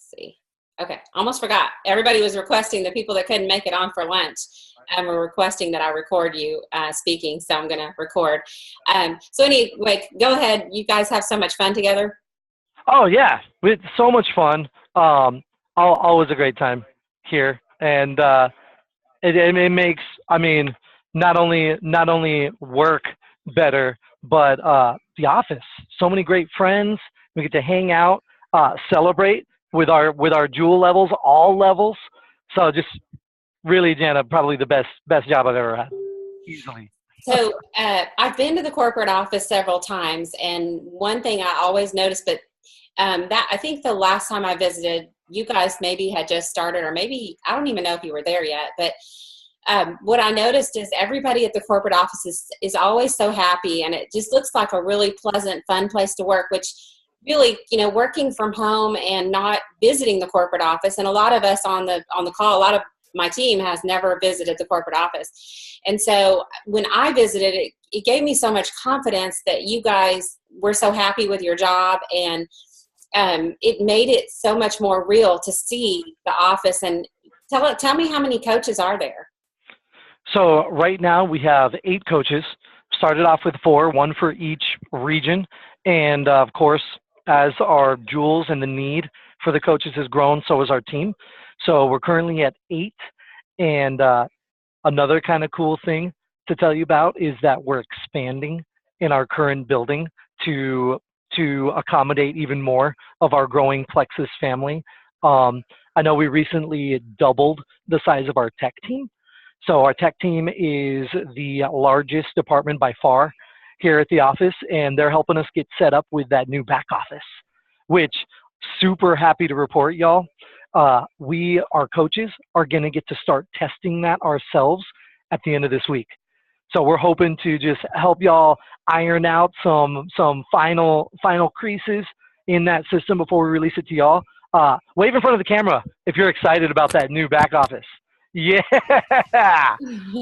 see. Okay, almost forgot. Everybody was requesting, the people that couldn't make it on for lunch were requesting that I record you speaking, so I'm going to record. So anyway, go ahead. You guys have so much fun together. Oh yeah, it's so much fun. Always a great time here, and it makes, I mean, not only work better, but the office. So many great friends. We get to hang out, celebrate with our jewel levels, all levels. So just really, Jana, probably the best job I've ever had, easily. So I've been to the corporate office several times, and one thing I always notice, but that I think the last time I visited, you guys maybe had just started, or maybe I don't even know if you were there yet. But what I noticed is everybody at the corporate office is always so happy, and it just looks like a really pleasant, fun place to work. Which really, working from home and not visiting the corporate office, and a lot of us on the call, a lot of my team has never visited the corporate office. And so when I visited, it gave me so much confidence that you guys were so happy with your job, and it made it so much more real to see the office. And tell me, how many coaches are there? So right now we have 8 coaches. Started off with 4, 1 for each region. And of course, as our jewels and the need for the coaches has grown, so has our team. So we're currently at 8. And another kind of cool thing to tell you about is that we're expanding in our current building to accommodate even more of our growing Plexus family. I know we recently doubled the size of our tech team. So our tech team is the largest department by far here at the office, and they're helping us get set up with that new back office, which super happy to report, y'all. Our coaches are going to get to start testing that ourselves at the end of this week. So we're hoping to just help y'all iron out some final creases in that system before we release it to y'all. Wave in front of the camera if you're excited about that new back office. Yeah,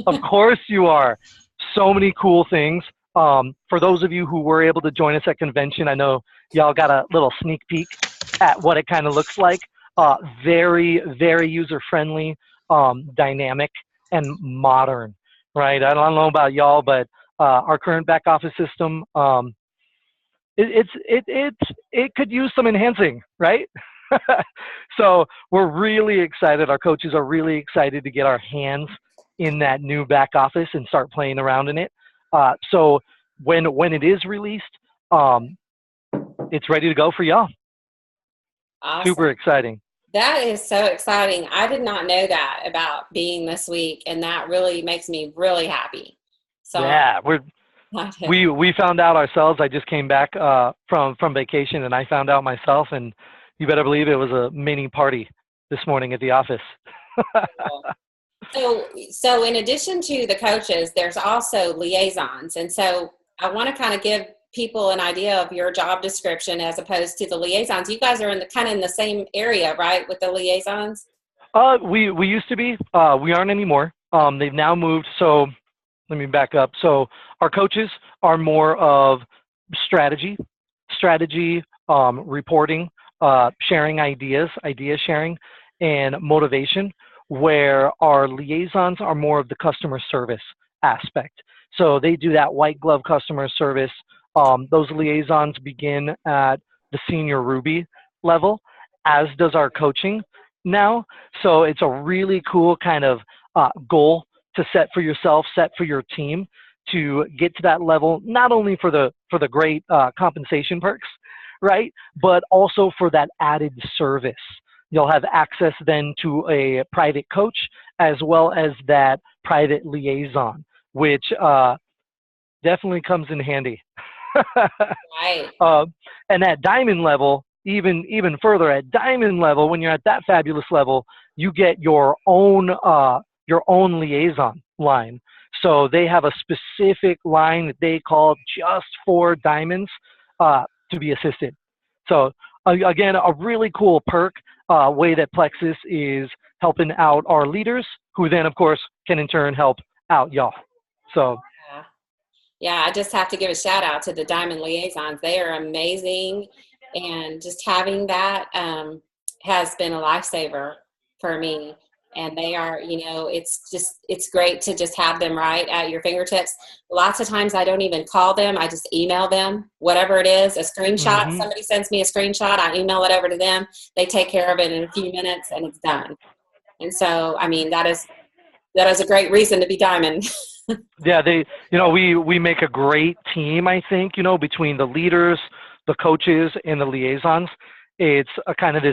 of course you are. So many cool things. For those of you who were able to join us at convention, I know y'all got a little sneak peek at what it kind of looks like. Very, very user-friendly, dynamic, and modern, right? I don't know about y'all, but our current back office system, it could use some enhancing, right? So we're really excited. Our coaches are really excited to get our hands in that new back office and start playing around in it. So when it is released, it's ready to go for y'all. Awesome. Super exciting. That is so exciting. I did not know that about being this week, and that really makes me really happy. So yeah, we found out ourselves. I just came back from vacation, and I found out myself, and you better believe it was a mini party this morning at the office. So in addition to the coaches, there's also liaisons. And so I want to kind of give people an idea of your job description as opposed to the liaisons. You guys are in the same area, right, with the liaisons? We used to be. We aren't anymore. They've now moved. So let me back up. So our coaches are more of strategy, reporting, sharing ideas, idea sharing, and motivation, where our liaisons are more of the customer service aspect. So they do that white glove customer service. Those liaisons begin at the senior Ruby level, as does our coaching now. So it's a really cool kind of goal to set for yourself, set for your team, to get to that level, not only for the great compensation perks, right, but also for that added service. You'll have access then to a private coach as well as that private liaison, which definitely comes in handy. Right. And at diamond level, even further, at diamond level, when you're at that fabulous level, you get your own liaison line. So they have a specific line that they call just for diamonds to be assisted. So again, a really cool perk way that Plexus is helping out our leaders, who then, of course, can in turn help out y'all. So. Yeah, I just have to give a shout out to the Diamond Liaisons. They are amazing. And just having that has been a lifesaver for me. And they are, it's great to just have them right at your fingertips. Lots of times I don't even call them. I just email them, whatever it is, a screenshot. Mm-hmm. Somebody sends me a screenshot. I email it over to them. They take care of it in a few minutes and it's done. And so, I mean, that is a great reason to be Diamond. Yeah, we make a great team, I think, between the leaders, the coaches, and the liaisons. It's a kind of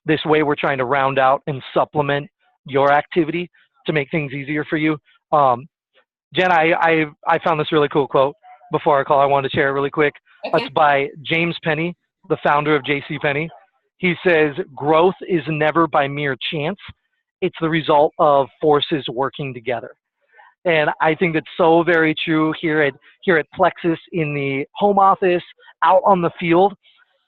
this way we're trying to round out and supplement your activity to make things easier for you. Jen, I found this really cool quote before our call. I wanted to share it really quick. Okay. It's by James Penny, the founder of J.C. Penney. He says, "Growth is never by mere chance. It's the result of forces working together." And I think that's so very true here at Plexus, in the home office, out on the field.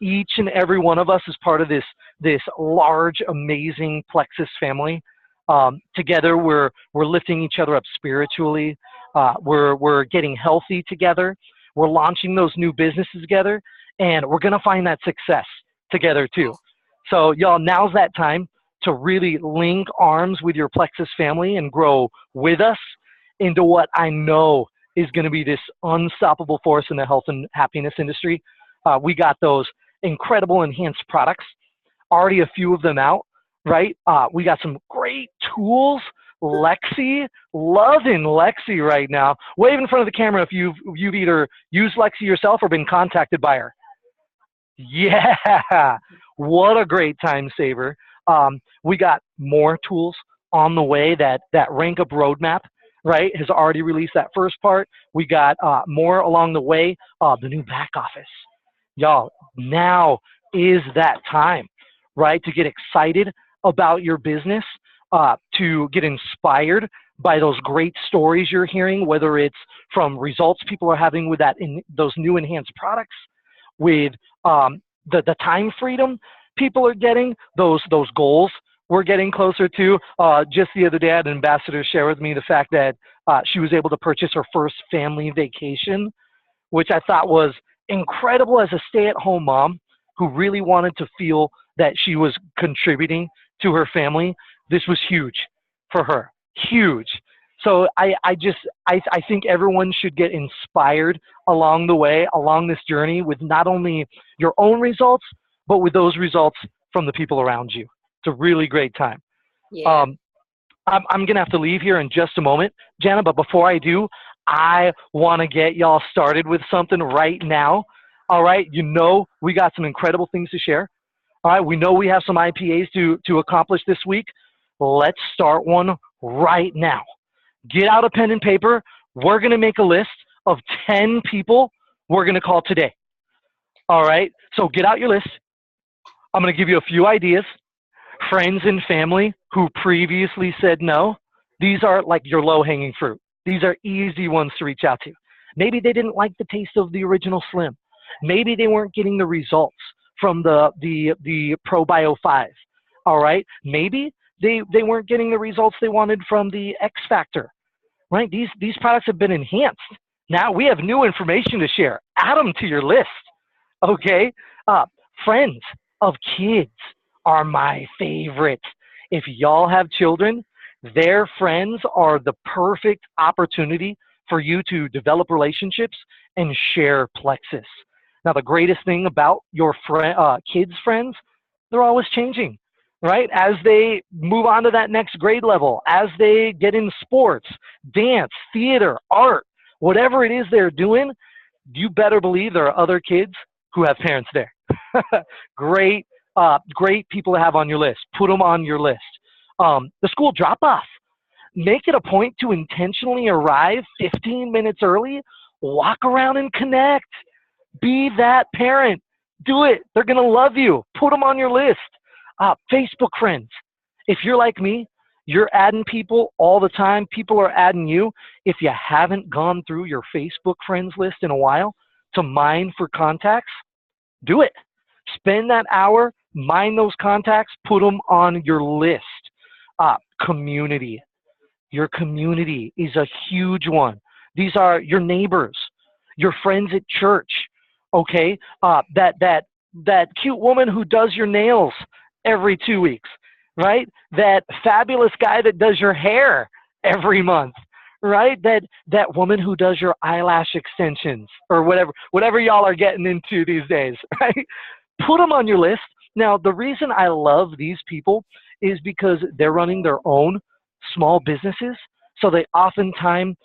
Each and every one of us is part of this large, amazing Plexus family. Together, we're lifting each other up spiritually. We're getting healthy together. We're launching those new businesses together, and we're gonna find that success together too. So y'all, now's that time to really link arms with your Plexus family and grow with us into what I know is going to be this unstoppable force in the health and happiness industry. We got those incredible enhanced products, already a few of them out, right? We got some great tools. Lexi, loving Lexi right now. Wave in front of the camera if you've either used Lexi yourself or been contacted by her. Yeah, what a great time saver. We got more tools on the way. That rank up roadmap, right, has already released that first part. We got more along the way. The new back office. Y'all, now is that time, right, to get excited about your business, to get inspired by those great stories you're hearing, whether it's from results people are having with those new enhanced products, with the time freedom people are getting, those goals we're getting closer to. Just the other day, I had an ambassador share with me the fact that she was able to purchase her first family vacation, which I thought was incredible as a stay-at-home mom who really wanted to feel that she was contributing to her family. This was huge for her, huge. So I think everyone should get inspired along the way, along this journey, with not only your own results, but with those results from the people around you. It's a really great time. Yeah. I'm going to have to leave here in just a moment, Jana, but before I do, I want to get y'all started with something right now. All right, we got some incredible things to share. All right, we know we have some IPAs to accomplish this week. Let's start one right now. Get out a pen and paper. We're going to make a list of 10 people we're going to call today. All right, so get out your list. I'm going to give you a few ideas. Friends and family who previously said no. These are like your low-hanging fruit. These are easy ones to reach out to. Maybe they didn't like the taste of the original Slim. Maybe they weren't getting the results from the ProBio 5. All right, maybe they weren't getting the results they wanted from the X Factor. Right? These products have been enhanced. Now we have new information to share. Add them to your list. Okay? Friends of kids are my favorite. If y'all have children, their friends are the perfect opportunity for you to develop relationships and share Plexus. Now, the greatest thing about your kids' friends, they're always changing, right? As they move on to that next grade level, as they get in sports, dance, theater, art, whatever it is they're doing, you better believe there are other kids who have parents there. Great people to have on your list. Put them on your list. The school drop-off. Make it a point to intentionally arrive 15 minutes early, walk around and connect. Be that parent. Do it. They're going to love you. Put them on your list. Facebook friends. If you're like me, you're adding people all the time. People are adding you. If you haven't gone through your Facebook friends list in a while to mine for contacts, do it. Spend that hour, mine those contacts, put them on your list. Community. Your community is a huge one. These are your neighbors, your friends at church, okay? That cute woman who does your nails every 2 weeks, right? That fabulous guy that does your hair every month, right? That woman who does your eyelash extensions or whatever y'all are getting into these days, right? Put them on your list. Now, the reason I love these people is because they're running their own small businesses, so they oftentimes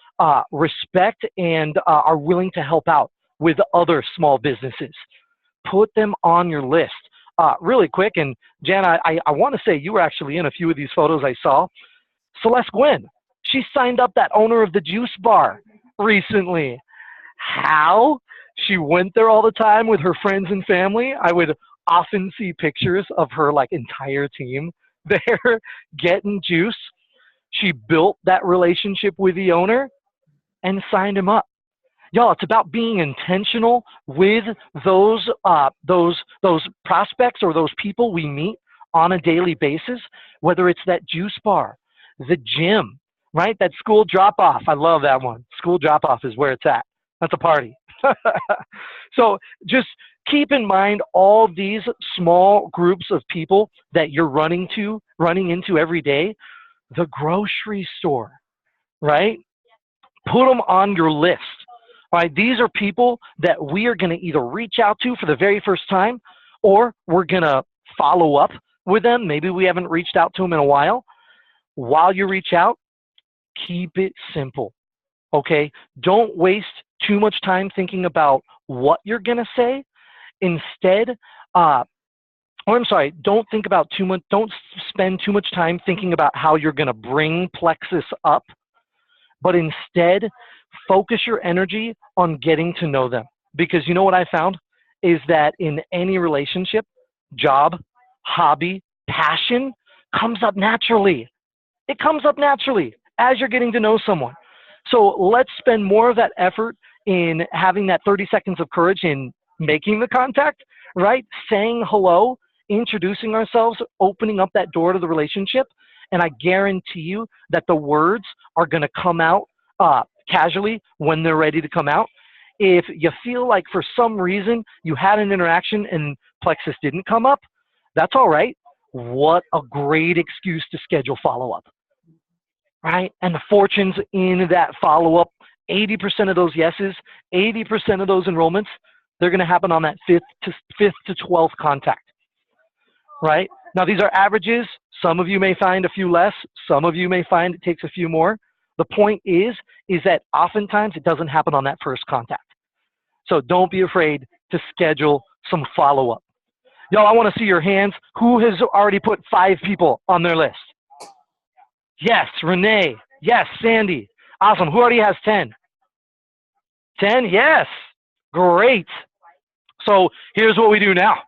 respect and are willing to help out with other small businesses. Put them on your list. Really quick, and Jan, I want to say you were actually in a few of these photos I saw. Celeste Gwynn, she signed up that owner of the juice bar recently. How? She went there all the time with her friends and family. I would often see pictures of her like entire team there getting juice. She built that relationship with the owner and signed him up. Y'all, it's about being intentional with those prospects or those people we meet on a daily basis, whether it's that juice bar, the gym, right? That school drop-off. I love that one. School drop-off is where it's at. That's a party. So just keep in mind all these small groups of people that you're running into every day. The grocery store, right? Put them on your list. All right, these are people that we are going to either reach out to for the very first time, or we're going to follow up with them. Maybe we haven't reached out to them in a while. While you reach out, keep it simple, okay? Don't waste too much time thinking about what you're going to say. Instead, don't think about too much. Don't spend too much time thinking about how you're going to bring Plexus up, but instead, focus your energy on getting to know them. Because you know what I found is that in any relationship, job, hobby, passion comes up naturally. It comes up naturally as you're getting to know someone. So let's spend more of that effort in having that 30 seconds of courage in making the contact, right? Saying hello, introducing ourselves, opening up that door to the relationship. And I guarantee you that the words are going to come out casually when they're ready to come out. If you feel like for some reason you had an interaction and Plexus didn't come up, that's all right. What a great excuse to schedule follow-up, right? And the fortune's in that follow-up. 80% of those yeses, 80% of those enrollments, they're going to happen on that fifth to 12th contact, right? Now, these are averages. Some of you may find a few less. Some of you may find it takes a few more. The point is that oftentimes it doesn't happen on that first contact. So don't be afraid to schedule some follow-up. Y'all, I want to see your hands. Who has already put 5 people on their list? Yes, Renee. Yes, Sandy. Awesome. Who already has 10? 10? Yes. Great. So here's what we do now.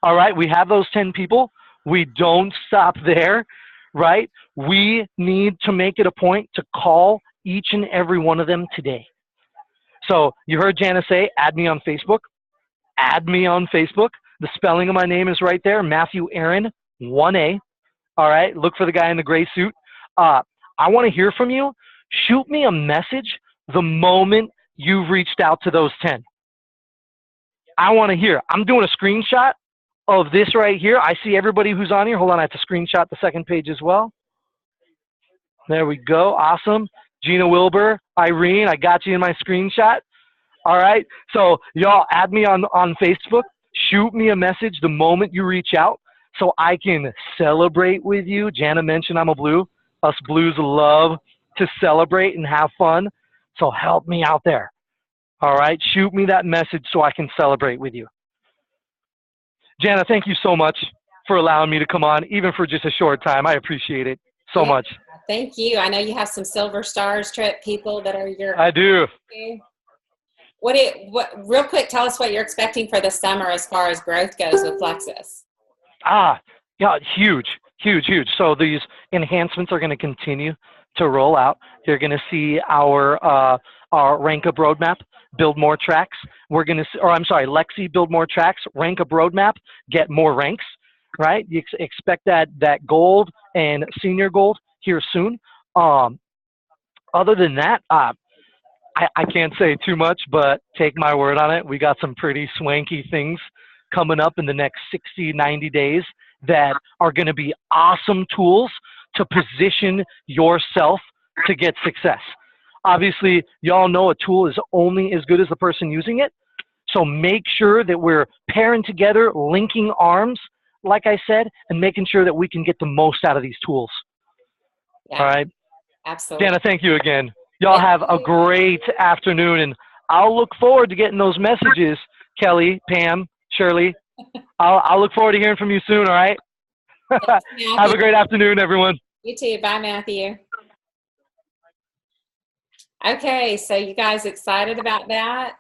All right, we have those 10 people. We don't stop there, right? We need to make it a point to call each and every one of them today. So you heard Jana say, add me on Facebook. Add me on Facebook. The spelling of my name is right there, Matthew Aron, 1A. All right, look for the guy in the gray suit. I want to hear from you. Shoot me a message the moment you've reached out to those 10. I want to hear. I'm doing a screenshot of this right here. I see everybody who's on here. Hold on, I have to screenshot the second page as well. There we go. Awesome. Gina Wilbur, Irene, I got you in my screenshot. All right. So y'all add me on Facebook. Shoot me a message the moment you reach out so I can celebrate with you. Jana mentioned I'm a blue. Us blues love to celebrate and have fun. So help me out there. All right. Shoot me that message so I can celebrate with you. Jana, thank you so much for allowing me to come on, even for just a short time. I appreciate it so much. Thank you. I know you have some Silver Stars trip people that are your. I do. What real quick, tell us what you're expecting for the summer as far as growth goes with Plexus. Yeah, huge. So these enhancements are going to continue to roll out. You're going to see our rank up roadmap, build more tracks. We're going to, Lexi, build more tracks, rank up roadmap, get more ranks, right? You expect that gold and senior gold here soon. Other than that, I can't say too much, but take my word on it. We got some pretty swanky things coming up in the next 60, 90 days that are going to be awesome tools to position yourself to get success. Obviously, y'all know a tool is only as good as the person using it. So make sure that we're pairing together, linking arms, like I said, and making sure that we can get the most out of these tools. Yeah, all right. absolutely. Dana, thank you again. Y'all have a great afternoon, and I'll look forward to getting those messages, Kelly, Pam, Shirley. I'll look forward to hearing from you soon, all right? Have a great afternoon, everyone. You too. Bye, Matthew. Okay, so you guys excited about that?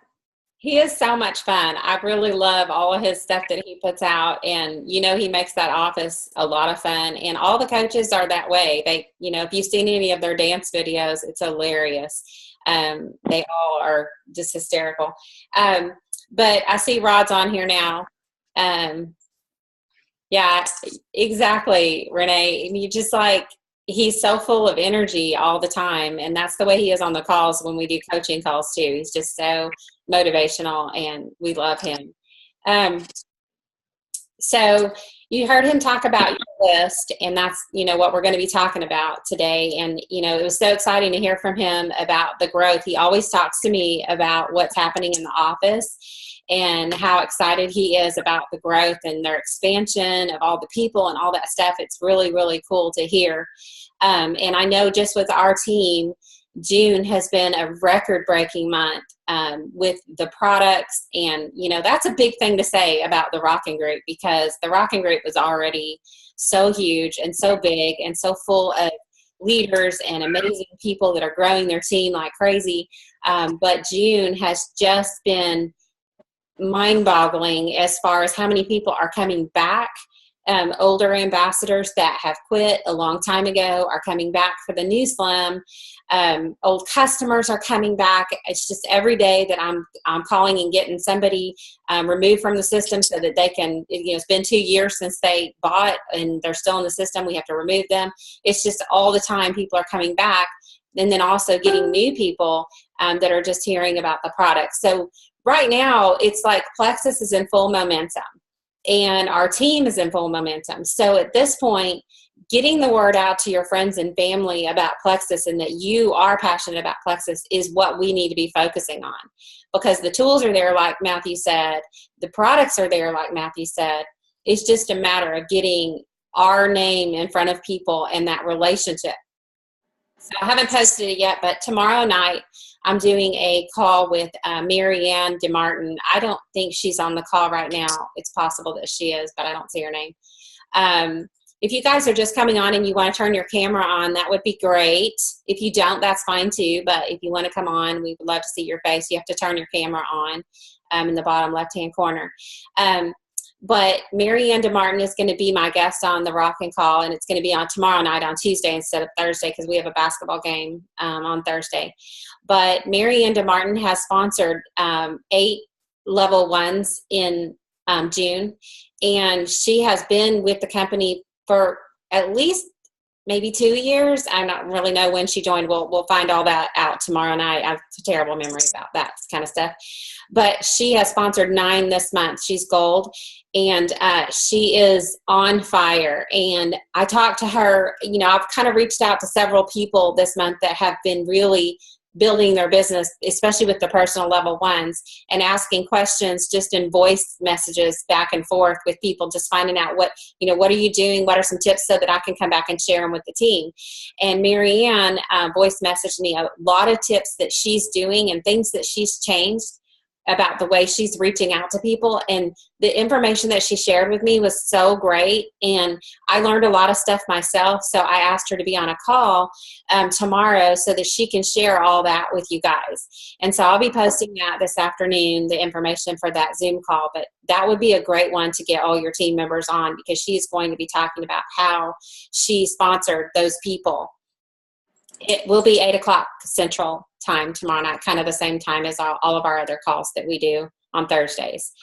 He is so much fun. I really love all of his stuff that he puts out, and he makes that office a lot of fun, and all the coaches are that way. They, if you've seen any of their dance videos, it's hilarious. They all are just hysterical. But I see Rod's on here now. Yeah, exactly, Renee. You just he's so full of energy all the time, and that's the way he is on the calls when we do coaching calls too. He's just so motivational, and we love him. So you heard him talk about your list, and that's what we're going to be talking about today. And it was so exciting to hear from him about the growth. He always talks to me about what's happening in the office and how excited he is about the growth and their expansion of all the people and all that stuff. It's really, really cool to hear. And I know just with our team, June has been a record-breaking month with the products. And, that's a big thing to say about the Rocking Group, because the Rocking Group was already so huge and so big and so full of leaders and amazing people that are growing their team like crazy. But June has just been mind-boggling as far as how many people are coming back. Older ambassadors that have quit a long time ago are coming back for the new Slim. Old customers are coming back. It's just every day that I'm calling and getting somebody removed from the system so that they can, it's been 2 years since they bought and they're still in the system. We have to remove them. It's just all the time people are coming back, and then also getting new people that are just hearing about the product. So right now it's like Plexus is in full momentum, and our team is in full momentum. So at this point, getting the word out to your friends and family about Plexus and that you are passionate about Plexus is what we need to be focusing on, because the tools are there, like Matthew said. The products are there, like Matthew said. It's just a matter of getting our name in front of people and that relationship. So I haven't posted it yet, but tomorrow night I'm doing a call with Mary Ann DeMartin. I don't think she's on the call right now. It's possible that she is, but I don't see her name. If you guys are just coming on and you want to turn your camera on, that would be great. If you don't, that's fine too. But if you want to come on, we would love to see your face. You have to turn your camera on in the bottom left-hand corner. But Mary Ann DeMartin is going to be my guest on the Rockin' Call, and it's going to be on tomorrow night on Tuesday instead of Thursday, because we have a basketball game on Thursday. But Mary Ann DeMartin has sponsored 8 level 1s in June, and she has been with the company for at least maybe 2 years. I don't really know when she joined. We'll find all that out tomorrow night. I have a terrible memory about that kind of stuff. But she has sponsored 9 this month. She's gold, and she is on fire. And I talked to her, I've kind of reached out to several people this month that have been really building their business, especially with the personal level 1s, and asking questions just in voice messages back and forth with people, just finding out what are you doing? What are some tips so that I can come back and share them with the team? And Mary Ann voice messaged me a lot of tips that she's doing and things that she's changed about the way she's reaching out to people. And the information that she shared with me was so great. And I learned a lot of stuff myself. So I asked her to be on a call tomorrow so that she can share all that with you guys. And so I'll be posting that this afternoon, the information for that Zoom call. But that would be a great one to get all your team members on, because she's going to be talking about how she sponsored those people. It will be 8 o'clock Central Time tomorrow night, kind of the same time as all of our other calls that we do on Thursdays.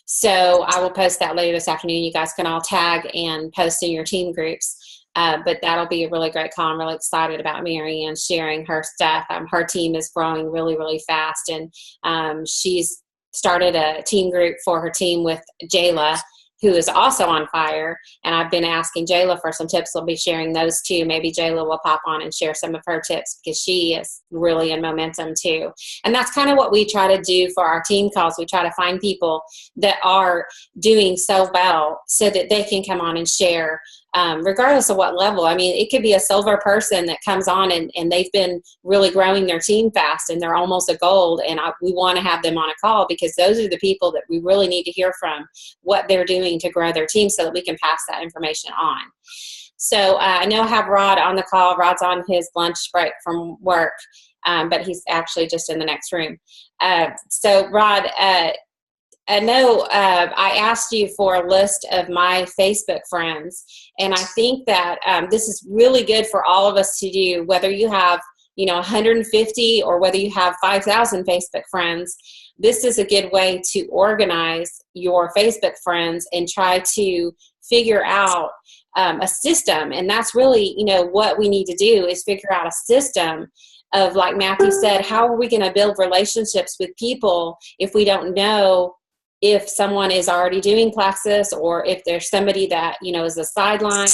So I will post that later this afternoon. You guys can all tag and post in your team groups. But that'll be a really great call. I'm really excited about Mary Ann sharing her stuff. Her team is growing really, really fast. And she's started a team group for her team with Jayla. who is also on fire. And I've been asking Jayla for some tips. We'll be sharing those too. Maybe Jayla will pop on and share some of her tips because she is really in momentum too. And that's kind of what we try to do for our team calls. We try to find people that are doing so well so that they can come on and share, regardless of what level. I mean, it could be a silver person that comes on and they've been really growing their team fast and they're almost a gold. And we want to have them on a call because those are the people that we really need to hear from, what they're doing to grow their team so that we can pass that information on. So I know I have Rod on the call. Rod's on his lunch break from work, but he's actually just in the next room. So Rod, I know I asked you for a list of my Facebook friends, and I think that this is really good for all of us to do, whether you have 150 or whether you have 5,000 Facebook friends. This is a good way to organize your Facebook friends and try to figure out a system. And that's really, what we need to do is figure out a system of, like Matthew said, how are we going to build relationships with people if we don't know if someone is already doing Plexus, or if there's somebody that, is a sideline,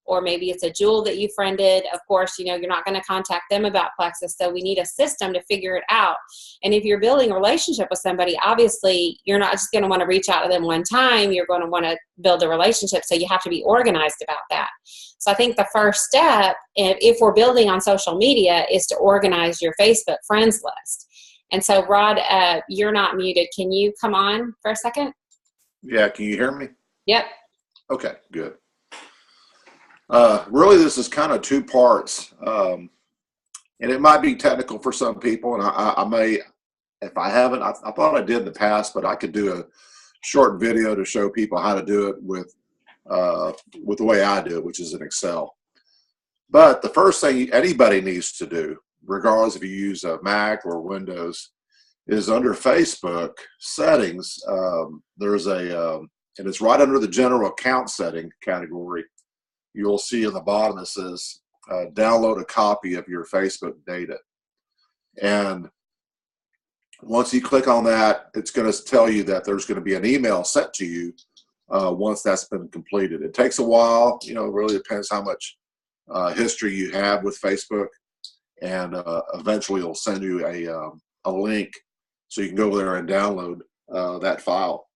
or maybe it's a jewel that you friended. Of course, you're not going to contact them about Plexus. So we need a system to figure it out. And if you're building a relationship with somebody, obviously you're not just going to want to reach out to them one time. You're going to want to build a relationship. So you have to be organized about that. So I think the first step, if we're building on social media, is to organize your Facebook friends list. And so, Rod, you're not muted. Can you come on for a second? Yeah, can you hear me? Yep. Okay, good. Really, this is kind of two parts. And it might be technical for some people, and I may, if I haven't, I thought I did in the past, but I could do a short video to show people how to do it with the way I do it, which is in Excel. But the first thing anybody needs to do, regardless if you use a Mac or Windows, is under Facebook settings. There's and it's right under the general account setting category. You'll see in the bottom it says download a copy of your Facebook data. And once you click on that, it's going to tell you that there's going to be an email sent to you once that's been completed. It takes a while. It really depends how much history you have with Facebook. And eventually it'll send you a link so you can go there and download that file.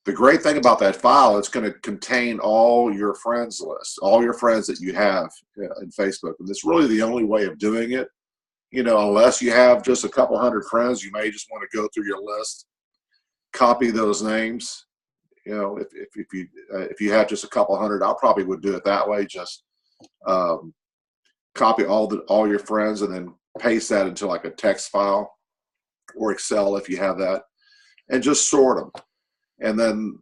The great thing about that file, it's going to contain all your friends list, all your friends that you have in Facebook. And it's really the only way of doing it. Unless you have just a couple hundred friends, you may just want to go through your list, copy those names. If you have just a couple hundred, I probably would do it that way. Just copy all your friends and then paste that into like a text file or Excel if you have that, and just sort them. And then,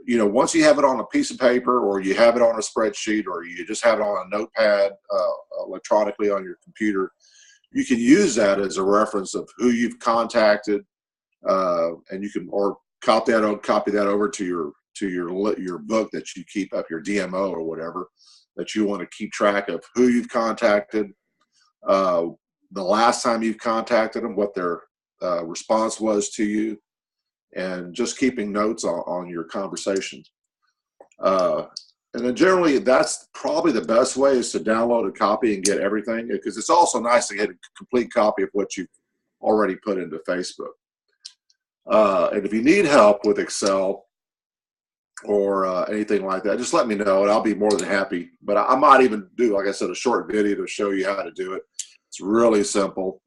once you have it on a piece of paper, or you have it on a spreadsheet, or you just have it on a notepad electronically on your computer, you can use that as a reference of who you've contacted, and you can copy that over to your book that you keep up, your DMO or whatever, that you want to keep track of who you've contacted, the last time you've contacted them, what their response was to you, and just keeping notes on your conversation. And then generally, that's probably the best way, is to download a copy and get everything, because it's also nice to get a complete copy of what you've already put into Facebook. And if you need help with Excel or anything like that, just let me know and I'll be more than happy. But I might even do, like I said, a short video to show you how to do it. It's really simple.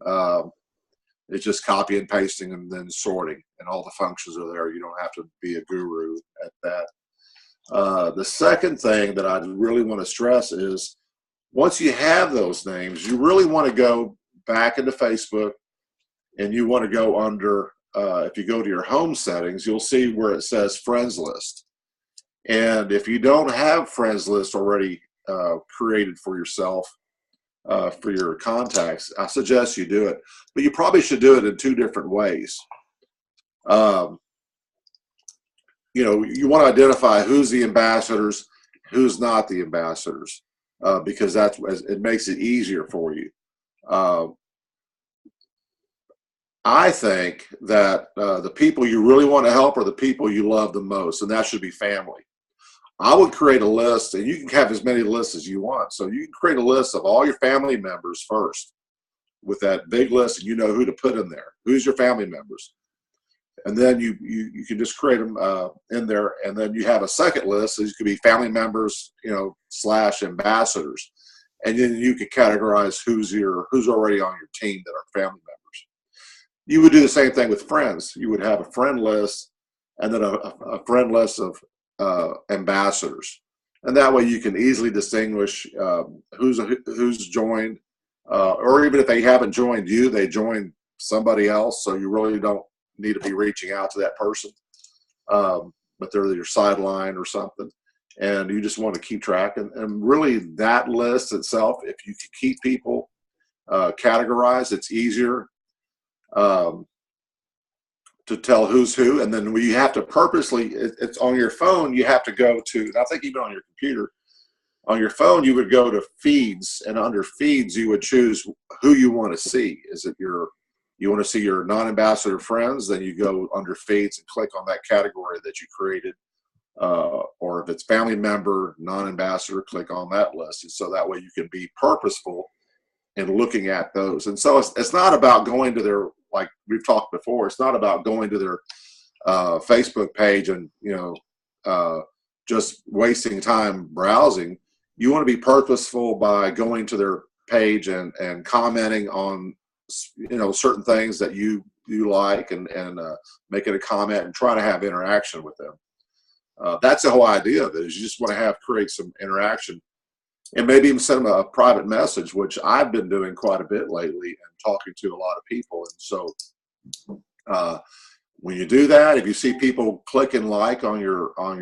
It's just copy and pasting and then sorting, and all the functions are there. You don't have to be a guru at that. The second thing that I really want to stress is, once you have those names, you really want to go back into Facebook, and you want to go under, if you go to your home settings, you'll see where it says friends list. And if you don't have friends list already created for yourself, for your contacts, I suggest you do it. But you probably should do it in two different ways. You want to identify who's the ambassadors, who's not the ambassadors, because it makes it easier for you. I think that the people you really want to help are the people you love the most, and that should be family. I would create a list, and you can have as many lists as you want. So you can create a list of all your family members first with that big list, and you know who to put in there. Who's your family members? And then you can just create them in there, and then you have a second list. These could be family members, / ambassadors, and then you can categorize who's already on your team that are family members. You would do the same thing with friends. You would have a friend list, and then a friend list of ambassadors, and that way you can easily distinguish who's joined, or even if they haven't joined you, they joined somebody else. So you really don't need to be reaching out to that person, but they're your sideline or something, and you just want to keep track. And really, that list itself, if you can keep people categorized, it's easier to tell who's who. And then you have to purposely, it's on your phone, you have to go to, I think even on your computer, on your phone, you would go to feeds, and under feeds, you would choose who you want to see. Is it you want to see your non-ambassador friends? Then you go under feeds and click on that category that you created. Or if it's family member, non-ambassador, click on that list. And so that way you can be purposeful in looking at those. And so it's not about going to their, like we've talked before, it's not about going to their Facebook page and, just wasting time browsing. You want to be purposeful by going to their page and commenting on, certain things that you like, and making a comment and try to have interaction with them. That's the whole idea of it, is you just want to create some interaction, and maybe even send them a private message, which I've been doing quite a bit lately and talking to a lot of people. And so when you do that, if you see people click and like on your own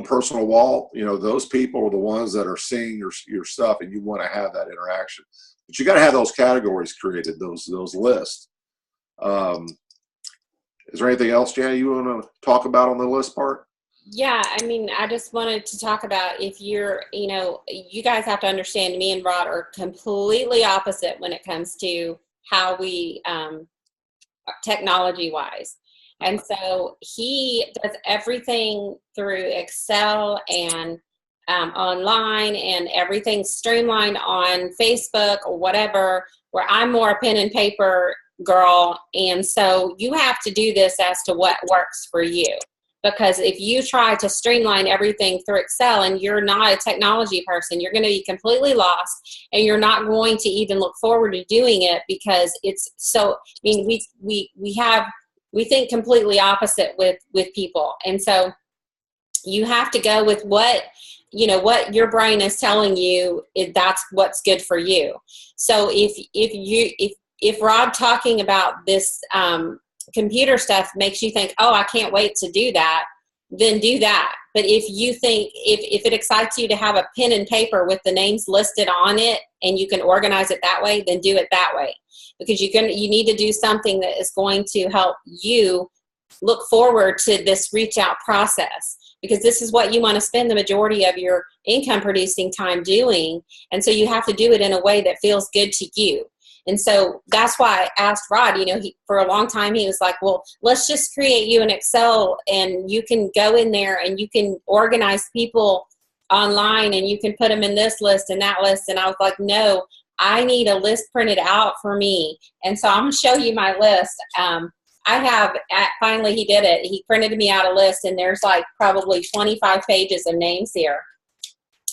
personal wall, those people are the ones that are seeing your stuff, and you want to have that interaction. But you got to have those categories created, those lists. Is there anything else, Jenny, you want to talk about on the list part? Yeah, I just wanted to talk about, if you're, you guys have to understand, me and Rod are completely opposite when it comes to how we, technology-wise. And so he does everything through Excel and online, and everything streamlined on Facebook or whatever, where I'm more a pen and paper girl. And so you have to do this as to what works for you. Because if you try to streamline everything through Excel and you're not a technology person, you're going to be completely lost, and you're not going to even look forward to doing it, because it's so, we think completely opposite with people. And so you have to go with what your brain is telling you, that's what's good for you. So if Rod talking about this computer stuff makes you think, oh, I can't wait to do that, then do that. But if you think, if it excites you to have a pen and paper with the names listed on it, and you can organize it that way, then do it that way. Because you need to do something that is going to help you look forward to this reach out process, because this is what you want to spend the majority of your income producing time doing. And so you have to do it in a way that feels good to you. And so that's why I asked Rod, for a long time, he was like, well, let's just create you an Excel, and you can go in there and you can organize people online, and you can put them in this list and that list. And I was like, no, I need a list printed out for me. And so I'm going to show you my list. Finally he did it. He printed me out a list, and there's like probably 25 pages of names here.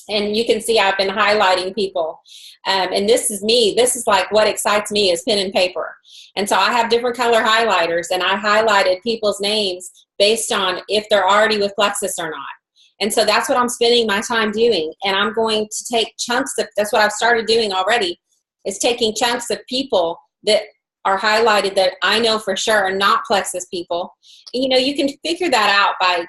And you can see I've been highlighting people. And this is me. This is like what excites me is pen and paper. And so I have different color highlighters, and I highlighted people's names based on if they're already with Plexus or not. And so that's what I'm spending my time doing. And I'm going to take chunks of, that's what I've started doing already, is taking chunks of people that are highlighted that I know for sure are not Plexus people. And, you can figure that out by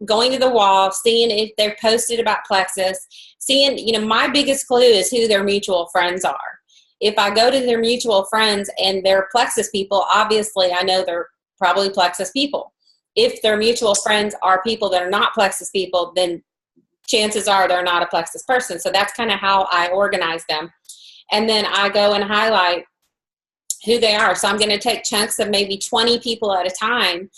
going to the wall, seeing if they're posted about Plexus, seeing, my biggest clue is who their mutual friends are. If I go to their mutual friends and they're Plexus people, obviously I know they're probably Plexus people. If their mutual friends are people that are not Plexus people, then chances are they're not a Plexus person. So that's kind of how I organize them. And then I go and highlight who they are. So I'm going to take chunks of maybe 20 people at a time,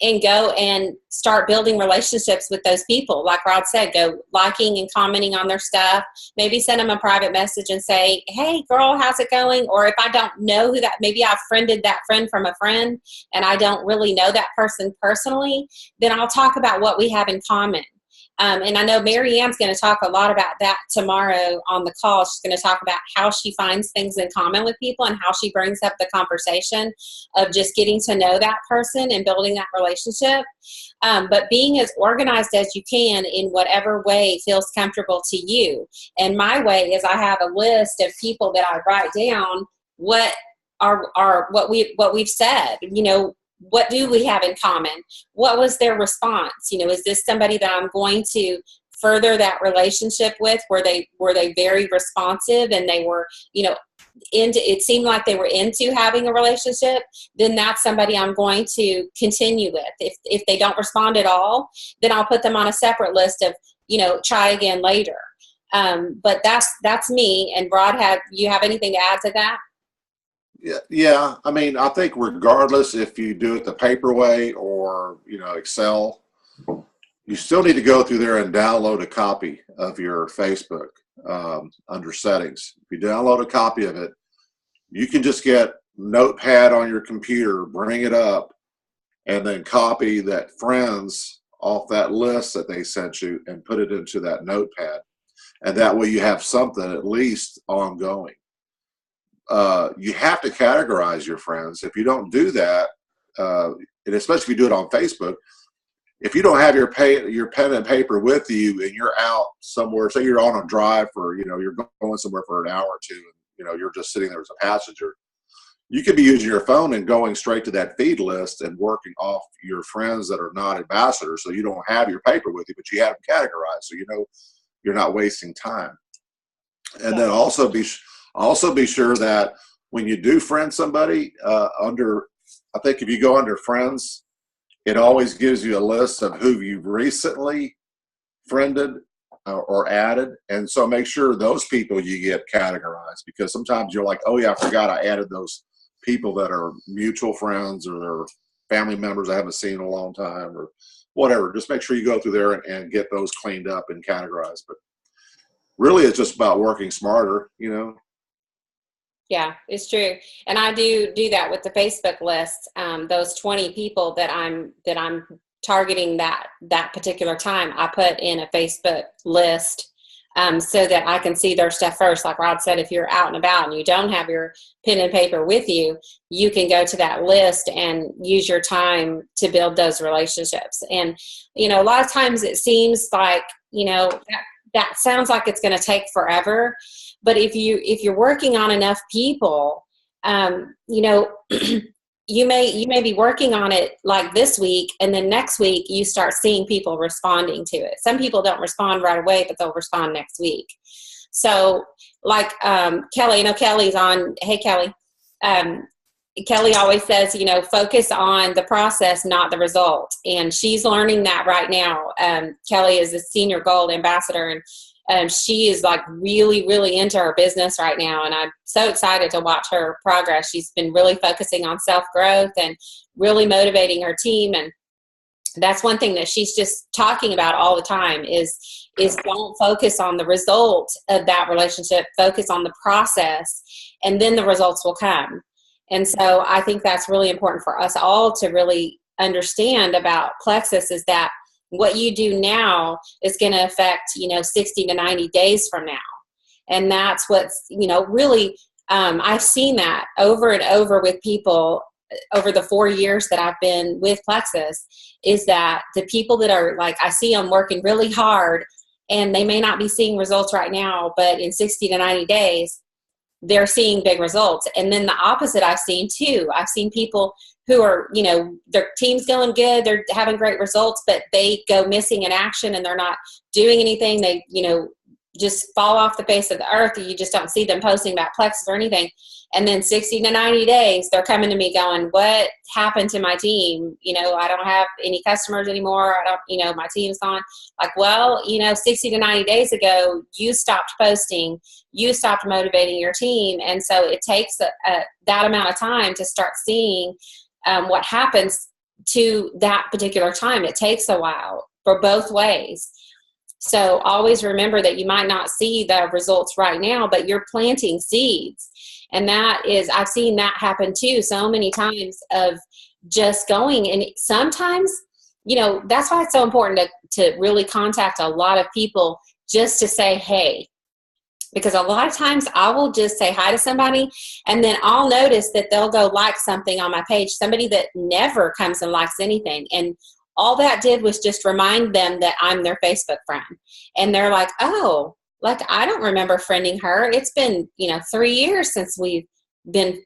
and go and start building relationships with those people. Like Rod said, go liking and commenting on their stuff. Maybe send them a private message and say, hey girl, how's it going? Or if I don't know who that, maybe I've friended that friend from a friend and I don't really know that person personally, then I'll talk about what we have in common. And I know Mary Ann's going to talk a lot about that tomorrow on the call. She's going to talk about how she finds things in common with people and how she brings up the conversation of just getting to know that person and building that relationship. But being as organized as you can in whatever way feels comfortable to you. And my way is I have a list of people that I write down what we've said, what do we have in common? What was their response? Is this somebody that I'm going to further that relationship with? Were they very responsive and they were, it seemed like they were into having a relationship? Then that's somebody I'm going to continue with. If they don't respond at all, then I'll put them on a separate list of, try again later. But that's me. And Rod, you have anything to add to that? Yeah. I mean, I think regardless if you do it the paper way or, Excel, you still need to go through there and download a copy of your Facebook under settings. If you download a copy of it, you can just get Notepad on your computer, bring it up, and then copy that friends off that list that they sent you and put it into that Notepad. And that way you have something at least ongoing. You have to categorize your friends. If you don't do that, and especially if you do it on Facebook, if you don't have your pen and paper with you and you're out somewhere, say you're on a drive for, you're going somewhere for an hour or two, and, you're just sitting there as a passenger, you could be using your phone and going straight to that feed list and working off your friends that are not ambassadors. So you don't have your paper with you, but you have them categorized. So, you're not wasting time. And then also be sure that when you do friend somebody I think if you go under friends, it always gives you a list of who you've recently friended or added. And so make sure those people you get categorized, because sometimes you're like, oh yeah, I forgot I added those people that are mutual friends or they're family members I haven't seen in a long time or whatever. Just make sure you go through there and get those cleaned up and categorized. But really it's just about working smarter, Yeah, it's true. And I do that with the Facebook list. Those 20 people that I'm targeting that particular time, I put in a Facebook list so that I can see their stuff first. Like Rod said, if you're out and about and you don't have your pen and paper with you, you can go to that list and use your time to build those relationships. And, a lot of times it seems like, that sounds like it's going to take forever. But if you're working on enough people, you may be working on it like this week, and then next week you start seeing people responding to it. Some people don't respond right away, but they'll respond next week. So like Kelly, Kelly's on. Hey, Kelly. Kelly always says, focus on the process, not the result. And she's learning that right now. Kelly is a senior gold ambassador, and she is like really, really into her business right now. And I'm so excited to watch her progress. She's been really focusing on self-growth and really motivating her team. And that's one thing that she's just talking about all the time is don't focus on the result of that relationship. Focus on the process, and then the results will come. And so I think that's really important for us all to really understand about Plexus, is that what you do now is going to affect, 60 to 90 days from now. And that's what's, really, I've seen that over and over with people over the 4 years that I've been with Plexus, is that the people that are like, I see them working really hard and they may not be seeing results right now, but in 60 to 90 days, they're seeing big results. And then the opposite I've seen too. I've seen people who are, their team's going good, they're having great results, but they go missing in action and they're not doing anything. They, just fall off the face of the earth. You just don't see them posting about Plexus or anything. And then 60 to 90 days, they're coming to me going, what happened to my team? I don't have any customers anymore. My team's gone. Like, well, 60 to 90 days ago, you stopped posting, you stopped motivating your team. And so it takes that amount of time to start seeing what happens to that particular time. It takes a while for both ways. So always remember that you might not see the results right now, but you're planting seeds. And that is, I've seen that happen too so many times, of just going. And sometimes, that's why it's so important to really contact a lot of people just to say, hey, because a lot of times I will just say hi to somebody, and then I'll notice that they'll go like something on my page, somebody that never comes and likes anything. And all that did was just remind them that I'm their Facebook friend. And they're like, oh, like, I don't remember friending her. It's been, 3 years since we've been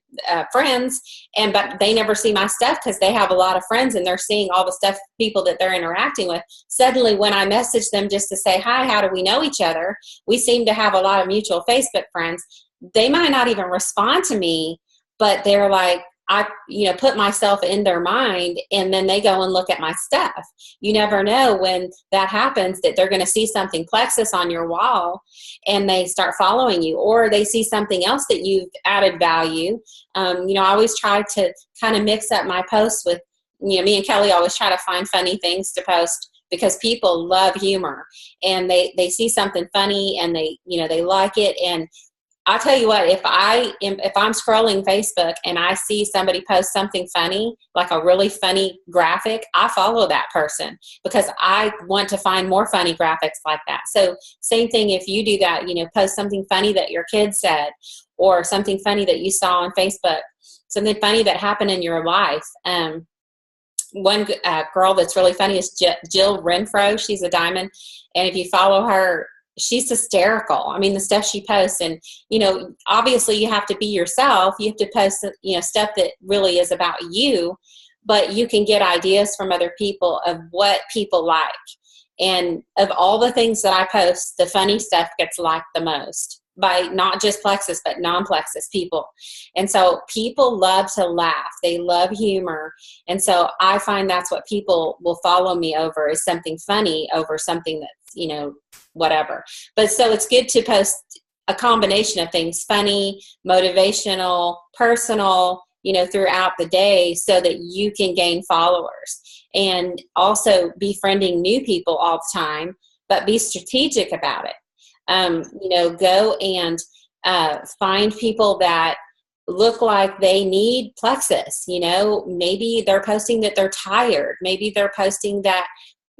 friends. But they never see my stuff because they have a lot of friends and they're seeing all the stuff, people that they're interacting with. Suddenly, when I message them just to say, hi, how do we know each other? We seem to have a lot of mutual Facebook friends. They might not even respond to me, but they're like, I, put myself in their mind, and then they go and look at my stuff. You never know when that happens, that they're going to see something Plexus on your wall and they start following you, or they see something else that you've added value. I always try to kind of mix up my posts with, me and Kelly always try to find funny things to post, because people love humor, and they see something funny and they like it. And I'll tell you what, if I'm scrolling Facebook and I see somebody post something funny, like a really funny graphic, I follow that person because I want to find more funny graphics like that. So same thing if you do that, post something funny that your kid said, or something funny that you saw on Facebook, something funny that happened in your life. One girl that's really funny is Jill Renfro. She's a diamond. And if you follow her, she's hysterical. I mean, the stuff she posts, and, obviously you have to be yourself. You have to post, stuff that really is about you, but you can get ideas from other people of what people like. And of all the things that I post, the funny stuff gets liked the most by not just Plexus, but non-Plexus people. And so people love to laugh. They love humor. And so I find that's what people will follow me over, is something funny over something that's, whatever. But so it's good to post a combination of things, funny, motivational, personal, throughout the day, so that you can gain followers. And also befriending new people all the time, but be strategic about it. Go and find people that look like they need Plexus. Maybe they're posting that they're tired. Maybe they're posting that,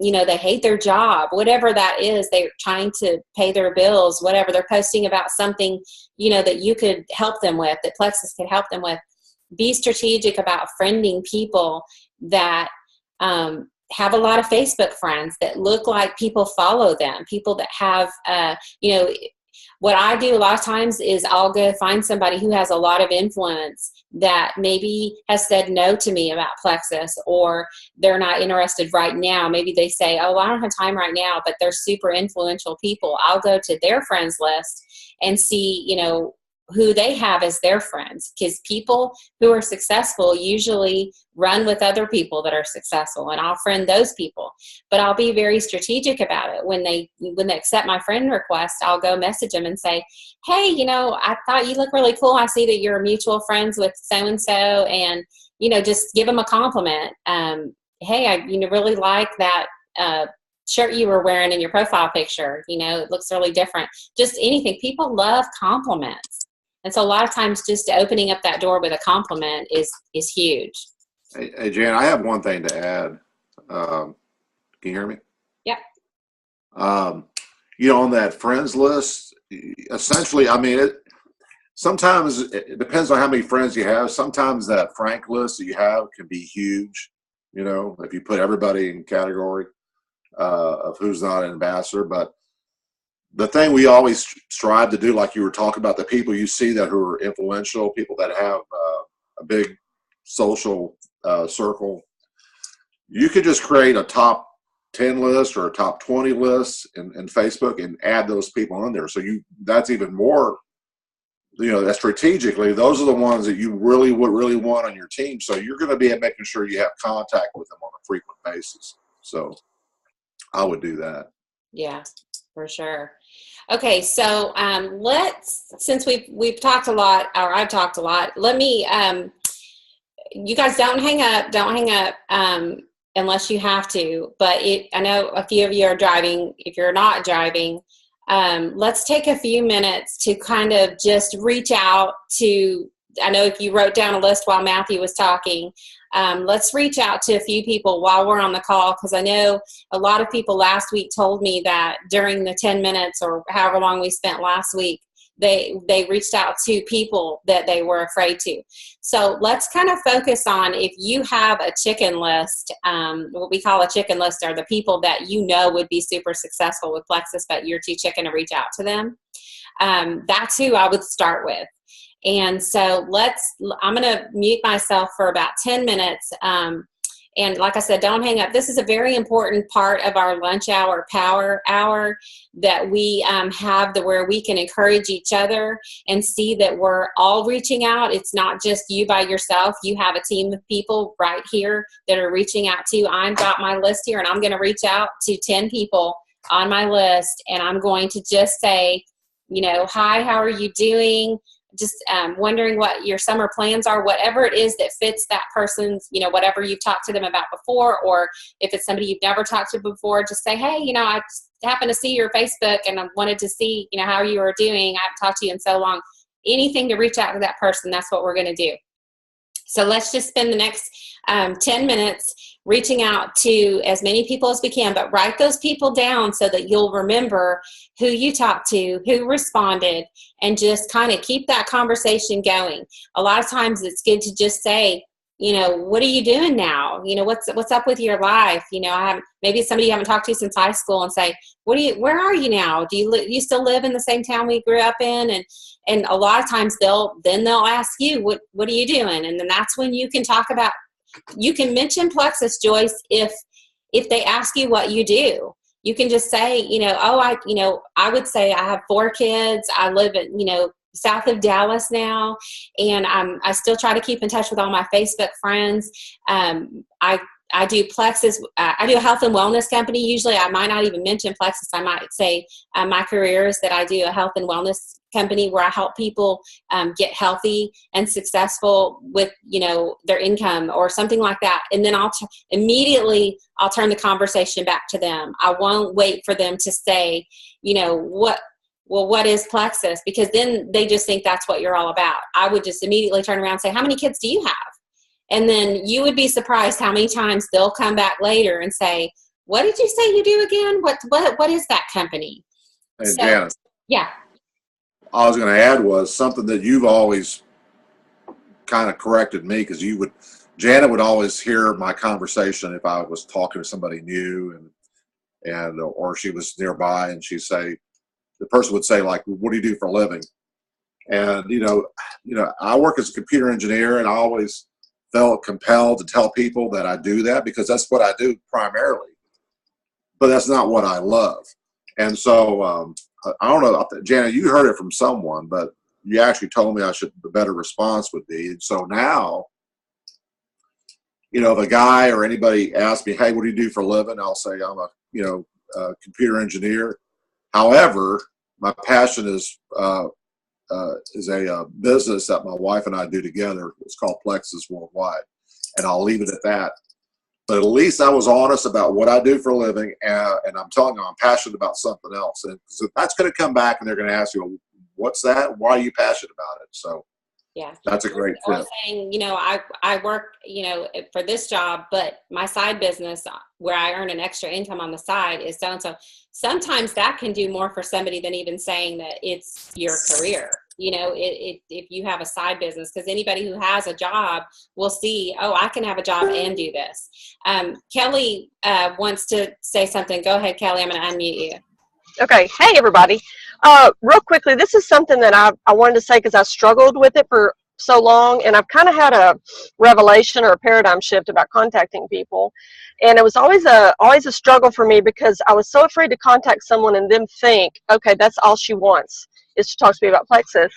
they hate their job, whatever that is. They're trying to pay their bills, whatever. They're posting about something, that you could help them with, that Plexus could help them with. Be strategic about friending people that have a lot of Facebook friends that look like people follow them, people that have, what I do a lot of times is I'll go find somebody who has a lot of influence that maybe has said no to me about Plexus, or they're not interested right now. Maybe they say, oh, I don't have time right now, but they're super influential people. I'll go to their friends list and see, who they have as their friends, because people who are successful usually run with other people that are successful, and I'll friend those people. But I'll be very strategic about it. When they accept my friend request, I'll go message them and say, hey, I thought you look really cool. I see that you're mutual friends with so-and-so, and, just give them a compliment. Hey, I really like that shirt you were wearing in your profile picture. It looks really different. Just anything. People love compliments. And so a lot of times just opening up that door with a compliment is huge. Hey, Jan, I have one thing to add. Can you hear me? Yep. On that friends list, essentially, sometimes it depends on how many friends you have. Sometimes that frank list that you have can be huge, if you put everybody in category of who's not an ambassador. But the thing we always strive to do, like you were talking about, the people you see that who are influential, people that have a big social circle, you could just create a top 10 list or a top 20 list in Facebook and add those people in there. So that's even more, that strategically, those are the ones that you really want on your team. So you're going to be making sure you have contact with them on a frequent basis. So I would do that. Yeah, for sure. Okay, so since we've talked a lot, or I've talked a lot, let me you guys don't hang up unless you have to, but I know a few of you are driving. If you're not driving, let's take a few minutes to kind of just reach out to, I know if you wrote down a list while Matthew was talking, let's reach out to a few people while we're on the call, because I know a lot of people last week told me that during the 10 minutes or however long we spent last week, they reached out to people that they were afraid to. So let's kind of focus on, if you have a chicken list, what we call a chicken list are the people that you know would be super successful with Plexus, but you're too chicken to reach out to them. That's who I would start with. And so I'm going to mute myself for about 10 minutes. And like I said, don't hang up. This is a very important part of our lunch hour, power hour, that we have where we can encourage each other and see that we're all reaching out. It's not just you by yourself. You have a team of people right here that are reaching out to you. I've got my list here, and I'm going to reach out to 10 people on my list, and I'm going to just say, hi, how are you doing? Just wondering what your summer plans are, whatever it is that fits that person's, whatever you've talked to them about before, or if it's somebody you've never talked to before, just say, hey, I happened to see your Facebook and I wanted to see, how you were doing. I haven't talked to you in so long. Anything to reach out to that person, that's what we're going to do. So let's just spend the next 10 minutes reaching out to as many people as we can, but write those people down so that you'll remember who you talked to, who responded, and just kind of keep that conversation going. A lot of times it's good to just say, what are you doing now? What's up with your life? Maybe it's somebody you haven't talked to since high school, and say, where are you now? Do you still live in the same town we grew up in? And a lot of times they'll ask you, what are you doing? And then that's when you can talk about, you can mention Plexus, Joyce, if they ask you what you do. You can just say, I would say I have 4 kids. I live in, south of Dallas now, and I still try to keep in touch with all my Facebook friends. I do Plexus. I do a health and wellness company. Usually I might not even mention Plexus. I might say my career is that I do a health and wellness company where I help people get healthy and successful with, their income or something like that. And then immediately I'll turn the conversation back to them. I won't wait for them to say, what is Plexus? Because then they just think that's what you're all about. I would just immediately turn around and say, how many kids do you have? And then you would be surprised how many times they'll come back later and say, what did you say you do again? What is that company? Hey, Janice. Yeah. I was going to add was something that you've always kind of corrected me, because Janet would always hear my conversation if I was talking to somebody new and or she was nearby, and the person would say, like, what do you do for a living? And, I work as a computer engineer, and I always felt compelled to tell people that I do that because that's what I do primarily, but that's not what I love. And so, I don't know, Janet, you heard it from someone, but you actually told me the better response would be. And so now, if a guy or anybody asks me, hey, what do you do for a living? I'll say I'm a computer engineer. However, my passion is a business that my wife and I do together. It's called Plexus Worldwide, and I'll leave it at that. But at least I was honest about what I do for a living, and I'm telling them I'm passionate about something else. And so that's going to come back, and they're going to ask you, well, what's that? Why are you passionate about it? So yeah, that's a great tip. Or saying, I work, for this job, but my side business where I earn an extra income on the side is so-and-so. Sometimes that can do more for somebody than even saying that it's your career. If you have a side business, because anybody who has a job will see, oh, I can have a job and do this. Kelly wants to say something. Go ahead, Kelly. I'm going to unmute you. Okay. Hey, everybody. Real quickly, this is something that I wanted to say because I struggled with it for so long, and I've kind of had a revelation or a paradigm shift about contacting people. And it was always a struggle for me because I was so afraid to contact someone and them think, okay, that's all she wants is to talk to me about Plexus.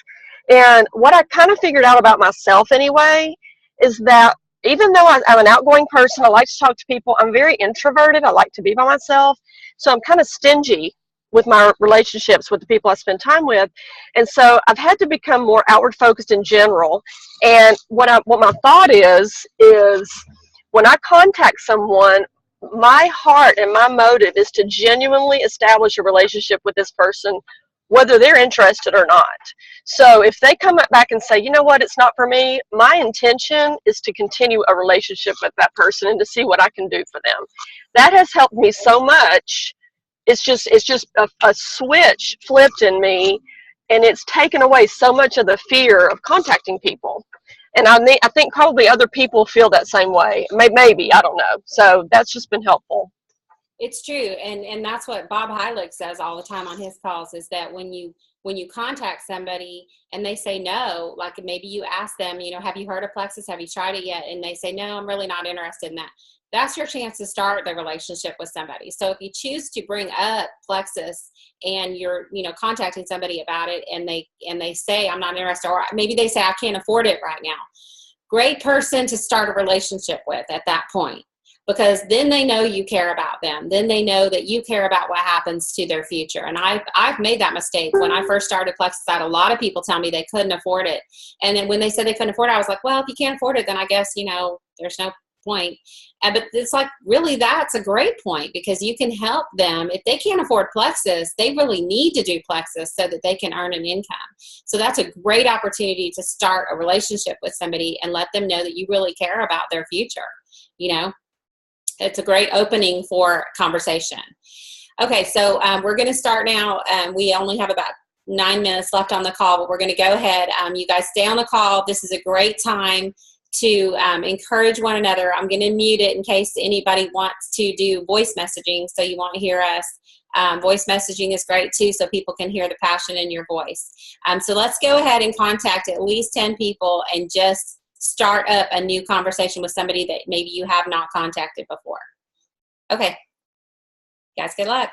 And what I kind of figured out about myself anyway is that even though I'm an outgoing person, I like to talk to people, I'm very introverted. I like to be by myself. So I'm kind of stingy with my relationships with the people I spend time with. And so I've had to become more outward focused in general. And what my thought is when I contact someone, my heart and my motive is to genuinely establish a relationship with this person, whether they're interested or not. So if they come back and say, you know what, it's not for me, my intention is to continue a relationship with that person and to see what I can do for them. That has helped me so much. It's just a switch flipped in me, and it's taken away so much of the fear of contacting people. And I think probably other people feel that same way. Maybe, I don't know. So that's just been helpful. It's true, and that's what Bob Heilig says all the time on his calls, is that when you contact somebody and they say no, like maybe you ask them, have you heard of Plexus? Have you tried it yet? And they say, no, I'm really not interested in that. That's your chance to start the relationship with somebody. So if you choose to bring up Plexus and you're, contacting somebody about it, and they say, I'm not interested, or maybe they say, I can't afford it right now. Great person to start a relationship with at that point. Because then they know you care about them. Then they know that you care about what happens to their future. And I've made that mistake. When I first started Plexus, I had a lot of people tell me they couldn't afford it. And then when they said they couldn't afford it, I was like, well, if you can't afford it, then I guess, there's no point. But it's like, really, that's a great point, because you can help them. If they can't afford Plexus, they really need to do Plexus so that they can earn an income. So that's a great opportunity to start a relationship with somebody and let them know that you really care about their future, It's a great opening for conversation. Okay, so we're going to start now. We only have about 9 minutes left on the call, but we're going to go ahead. You guys stay on the call. This is a great time to encourage one another. I'm going to mute it in case anybody wants to do voice messaging, so you won't hear us. Voice messaging is great too, so people can hear the passion in your voice. So let's go ahead and contact at least 10 people and just start up a new conversation with somebody that maybe you have not contacted before. Okay, guys, good luck.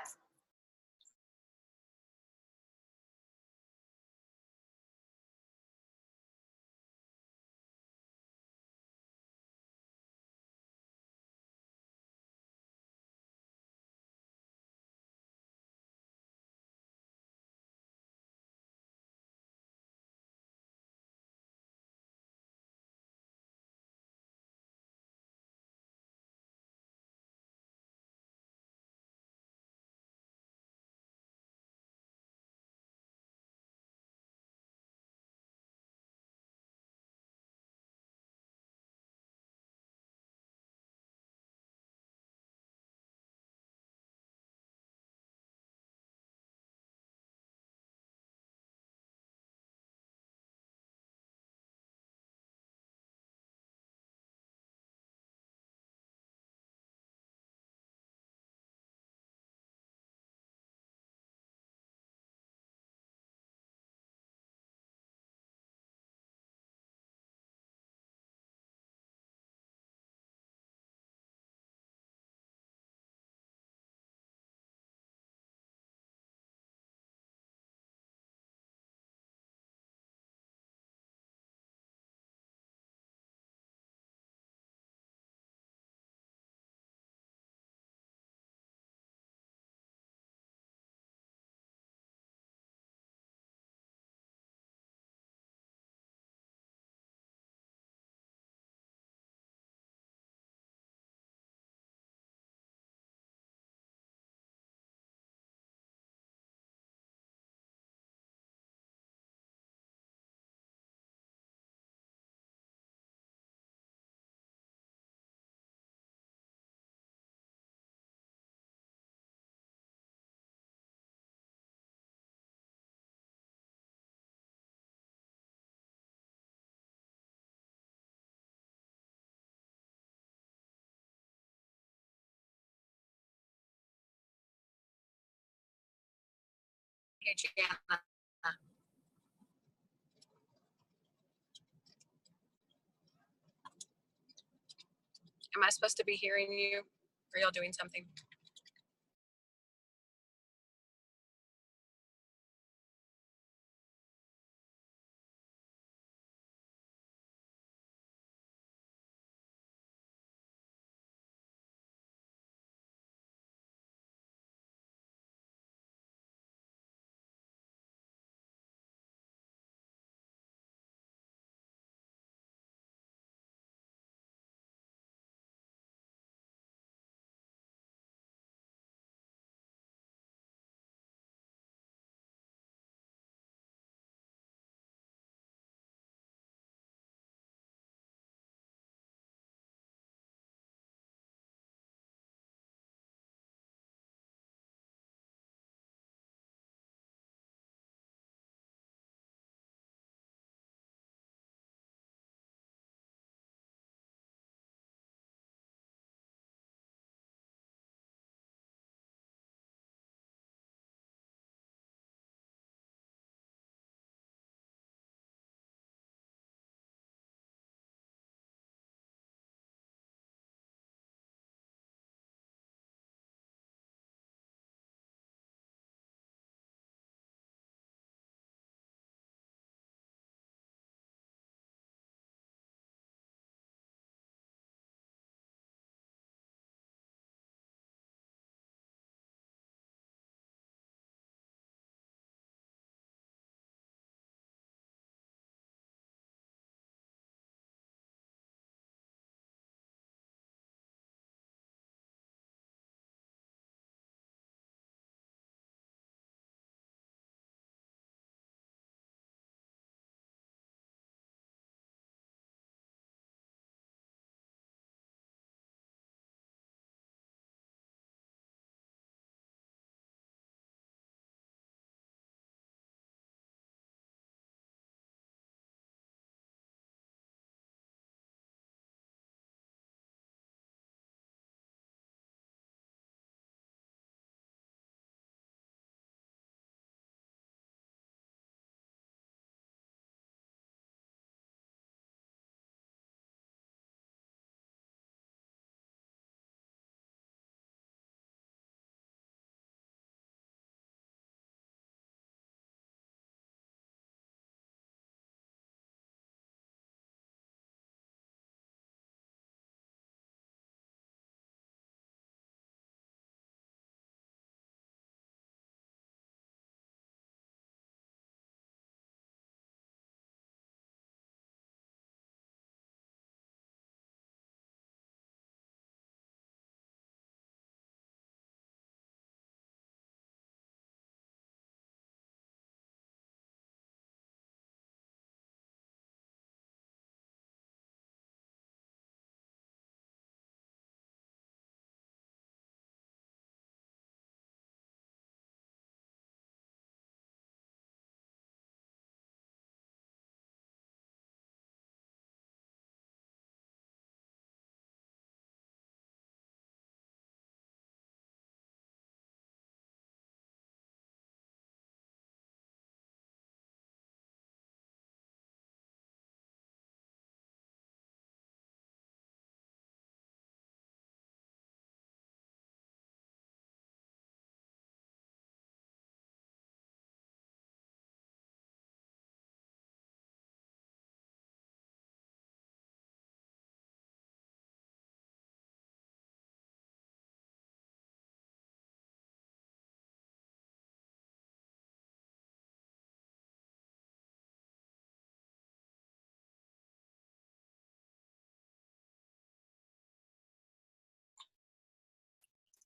Am I supposed to be hearing you? Are y'all doing something?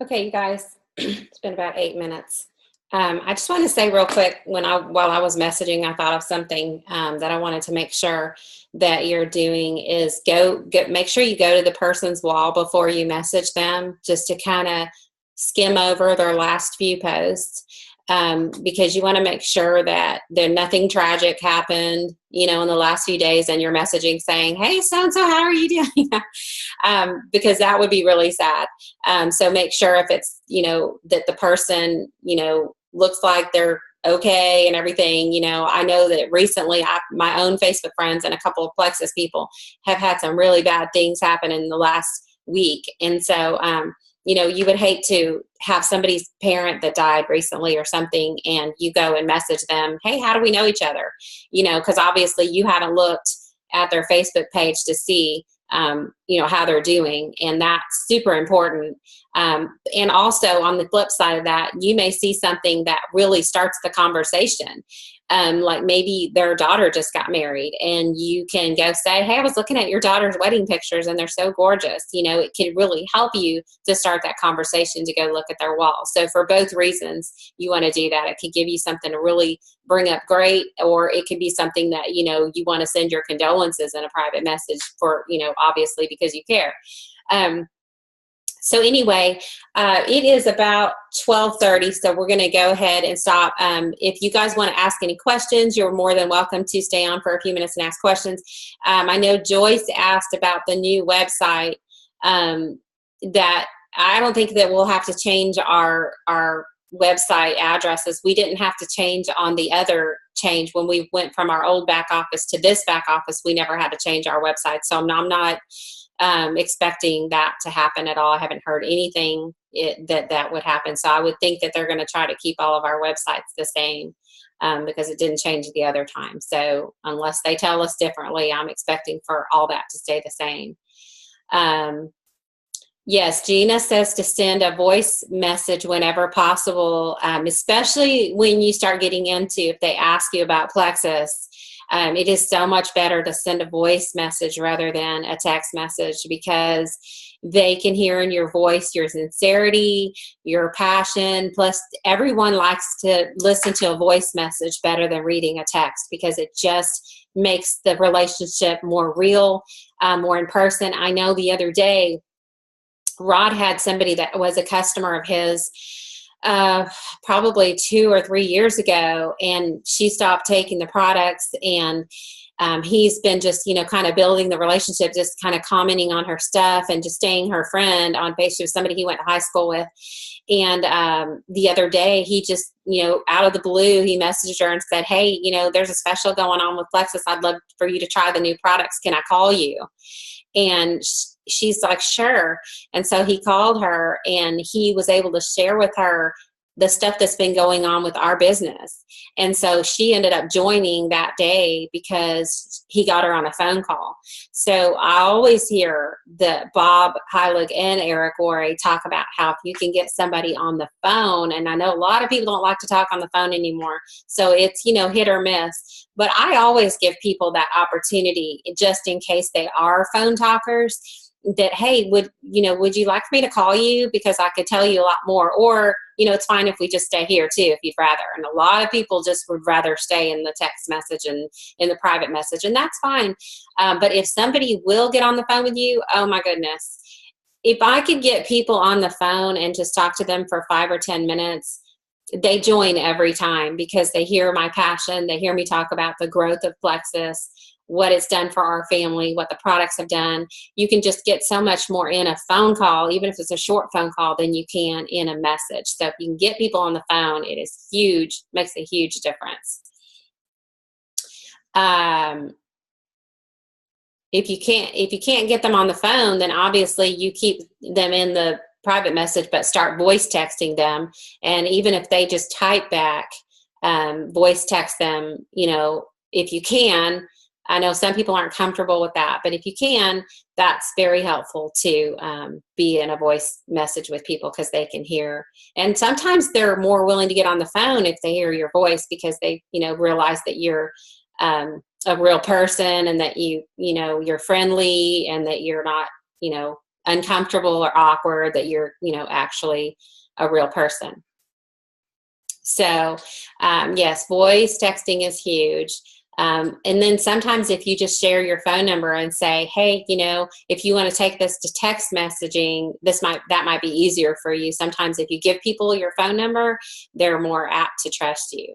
Okay, you guys, it's been about 8 minutes. I just want to say real quick, while I was messaging, I thought of something that I wanted to make sure that you're doing is make sure you go to the person's wall before you message them, just to kind of skim over their last few posts. Because you want to make sure that nothing tragic happened, in the last few days, and you're messaging saying, "Hey, so-and-so, how are you doing?" Because that would be really sad. So make sure if it's, that the person, looks like they're okay and everything. I know that recently my own Facebook friends and a couple of Plexus people have had some really bad things happen in the last week. And so, you would hate to have somebody's parent that died recently or something, and you go and message them, "Hey, how do we know each other?" Because obviously you haven't looked at their Facebook page to see, how they're doing. And that's super important. And also on the flip side of that, you may see something that really starts the conversation. Like maybe their daughter just got married, and you can go say, "Hey, I was looking at your daughter's wedding pictures and they're so gorgeous." It can really help you to start that conversation to go look at their wall. So for both reasons, you want to do that. It could give you something to really bring up great, or it could be something that, you want to send your condolences in a private message for, obviously because you care. So anyway, it is about 12:30, so we're going to go ahead and stop. If you guys want to ask any questions, you're more than welcome to stay on for a few minutes and ask questions. I know Joyce asked about the new website, that I don't think that we'll have to change our website addresses. We didn't have to change on the other change when we went from our old back office to this back office. We never had to change our website, so I'm not expecting that to happen at all. I haven't heard anything that would happen. So I would think that they're going to try to keep all of our websites the same, because it didn't change the other time. So unless they tell us differently, I'm expecting for all that to stay the same. Yes, Gina says to send a voice message whenever possible, especially when you start getting into, if they ask you about Plexus. It is so much better to send a voice message rather than a text message, because they can hear in your voice your sincerity, your passion. Plus, everyone likes to listen to a voice message better than reading a text, because it just makes the relationship more real, more in person. I know the other day, Rod had somebody that was a customer of his, probably 2 or 3 years ago, and she stopped taking the products, and he's been just, kind of building the relationship, just kind of commenting on her stuff and just staying her friend on Facebook, somebody he went to high school with. And the other day, he just, out of the blue, he messaged her and said, "Hey, there's a special going on with Plexus. I'd love for you to try the new products. Can I call you?" And she's like, "Sure." And so he called her, and he was able to share with her the stuff that's been going on with our business. And so she ended up joining that day because he got her on a phone call. So I always hear that Bob Heilig and Eric Worre talk about how if you can get somebody on the phone, and I know a lot of people don't like to talk on the phone anymore, so it's, hit or miss. But I always give people that opportunity just in case they are phone talkers, that, "Hey, would you like for me to call you? Because I could tell you a lot more. Or, it's fine if we just stay here too, if you'd rather." And a lot of people just would rather stay in the text message and in the private message, and that's fine. But if somebody will get on the phone with you, oh my goodness. If I could get people on the phone and just talk to them for 5 or 10 minutes, they join every time, because they hear my passion. They hear me talk about the growth of Plexus, what it's done for our family, what the products have done. You can just get so much more in a phone call, even if it's a short phone call, than you can in a message. So if you can get people on the phone, it is huge, makes a huge difference. If you can't get them on the phone, then obviously you keep them in the private message, but start voice texting them. And even if they just type back, voice text them, if you can. I know some people aren't comfortable with that, but if you can, that's very helpful to be in a voice message with people, because they can hear. And sometimes they're more willing to get on the phone if they hear your voice, because they, realize that you're a real person, and that you're friendly, and that you're not, uncomfortable or awkward that you're, actually a real person. So, yes, voice texting is huge. And then sometimes if you just share your phone number and say, hey, if you want to take this to text messaging, that might be easier for you. Sometimes if you give people your phone number, they're more apt to trust you.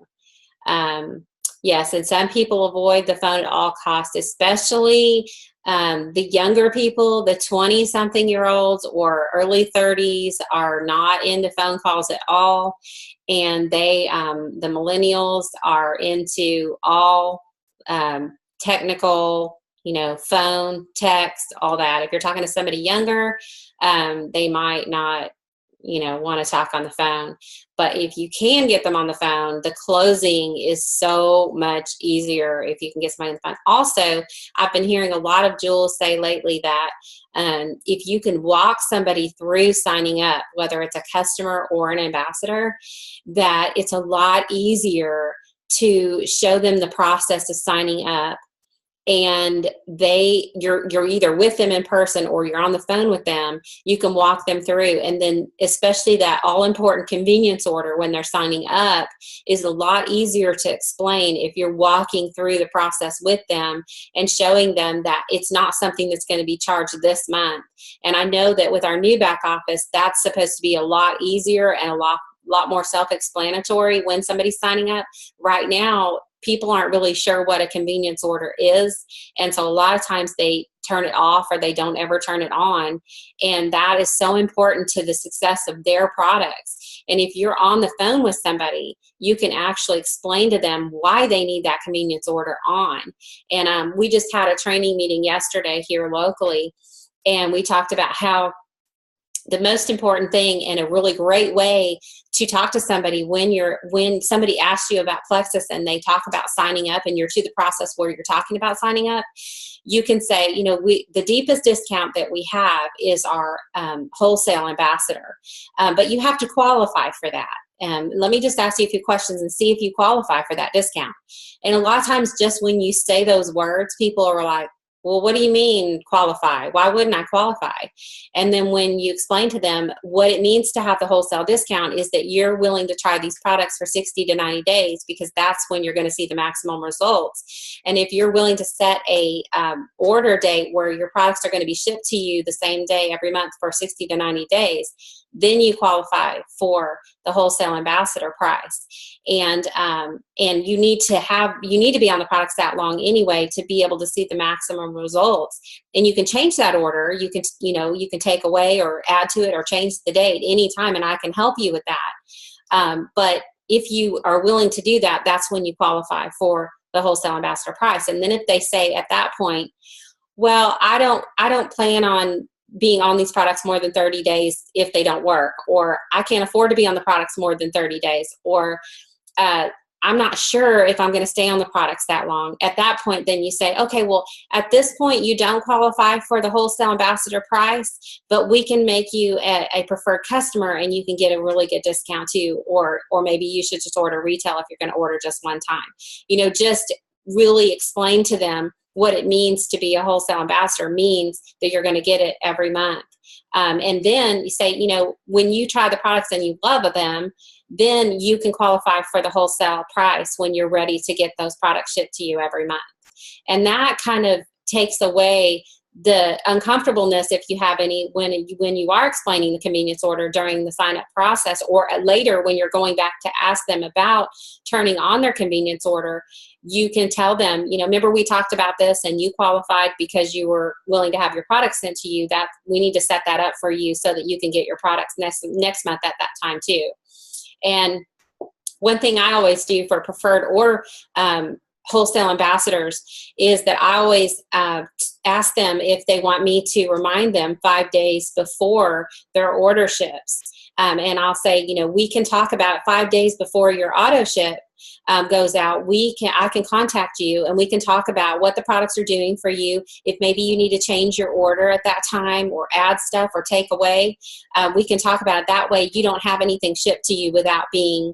Yes, and some people avoid the phone at all costs, especially the younger people, the 20-something-year-olds or early 30s are not into phone calls at all. And the millennials are into all technical, phone, text, all that. If you're talking to somebody younger, they might not, want to talk on the phone. But if you can get them on the phone, the closing is so much easier if you can get somebody on the phone. Also, I've been hearing a lot of Jules say lately that if you can walk somebody through signing up, whether it's a customer or an ambassador, that it's a lot easier to show them the process of signing up. And you're either with them in person or you're on the phone with them. You can walk them through, and then especially that all-important convenience order when they're signing up is a lot easier to explain if you're walking through the process with them and showing them that it's not something that's going to be charged this month. And I know that with our new back office, that's supposed to be a lot easier and a lot more self-explanatory when somebody's signing up. Right now, people aren't really sure what a convenience order is. And so a lot of times they turn it off or they don't ever turn it on. And that is so important to the success of their products. And if you're on the phone with somebody, you can actually explain to them why they need that convenience order on. And we just had a training meeting yesterday here locally, and we talked about how the most important thing and a really great way to talk to somebody when somebody asks you about Plexus and they talk about signing up and you're to the process where you're talking about signing up, you can say, the deepest discount that we have is our wholesale ambassador, but you have to qualify for that. Let me just ask you a few questions and see if you qualify for that discount. And a lot of times just when you say those words, people are like, well, what do you mean qualify? Why wouldn't I qualify? And then when you explain to them what it means to have the wholesale discount is that you're willing to try these products for 60 to 90 days because that's when you're going to see the maximum results. And if you're willing to set a order date where your products are going to be shipped to you the same day every month for 60 to 90 days, then you qualify for the wholesale ambassador price. And you need to be on the products that long anyway to be able to see the maximum results. And you can change that order. You can take away or add to it or change the date anytime, and I can help you with that. But if you are willing to do that, that's when you qualify for the wholesale ambassador price. And then if they say at that point, well, I don't plan on being on these products more than 30 days if they don't work, or I can't afford to be on the products more than 30 days, or I'm not sure if I'm going to stay on the products that long. At that point, then you say, okay, well, at this point, you don't qualify for the wholesale ambassador price, but we can make you a preferred customer and you can get a really good discount too. Or maybe you should just order retail if you're going to order just one time. Just really explain to them what it means to be a wholesale ambassador means that you're going to get it every month. And then you say, when you try the products and you love them, then you can qualify for the wholesale price when you're ready to get those products shipped to you every month. And that kind of takes away the uncomfortableness if you have any when you are explaining the convenience order during the sign up process, or later when you're going back to ask them about turning on their convenience order. You can tell them, remember we talked about this and you qualified because you were willing to have your products sent to you, that we need to set that up for you so that you can get your products next month at that time too. And one thing I always do for preferred or wholesale ambassadors is that I always ask them if they want me to remind them 5 days before their order ships. And I'll say, we can talk about it 5 days before your auto ship goes out. I can contact you and we can talk about what the products are doing for you. If maybe you need to change your order at that time or add stuff or take away, we can talk about it that way. You don't have anything shipped to you without being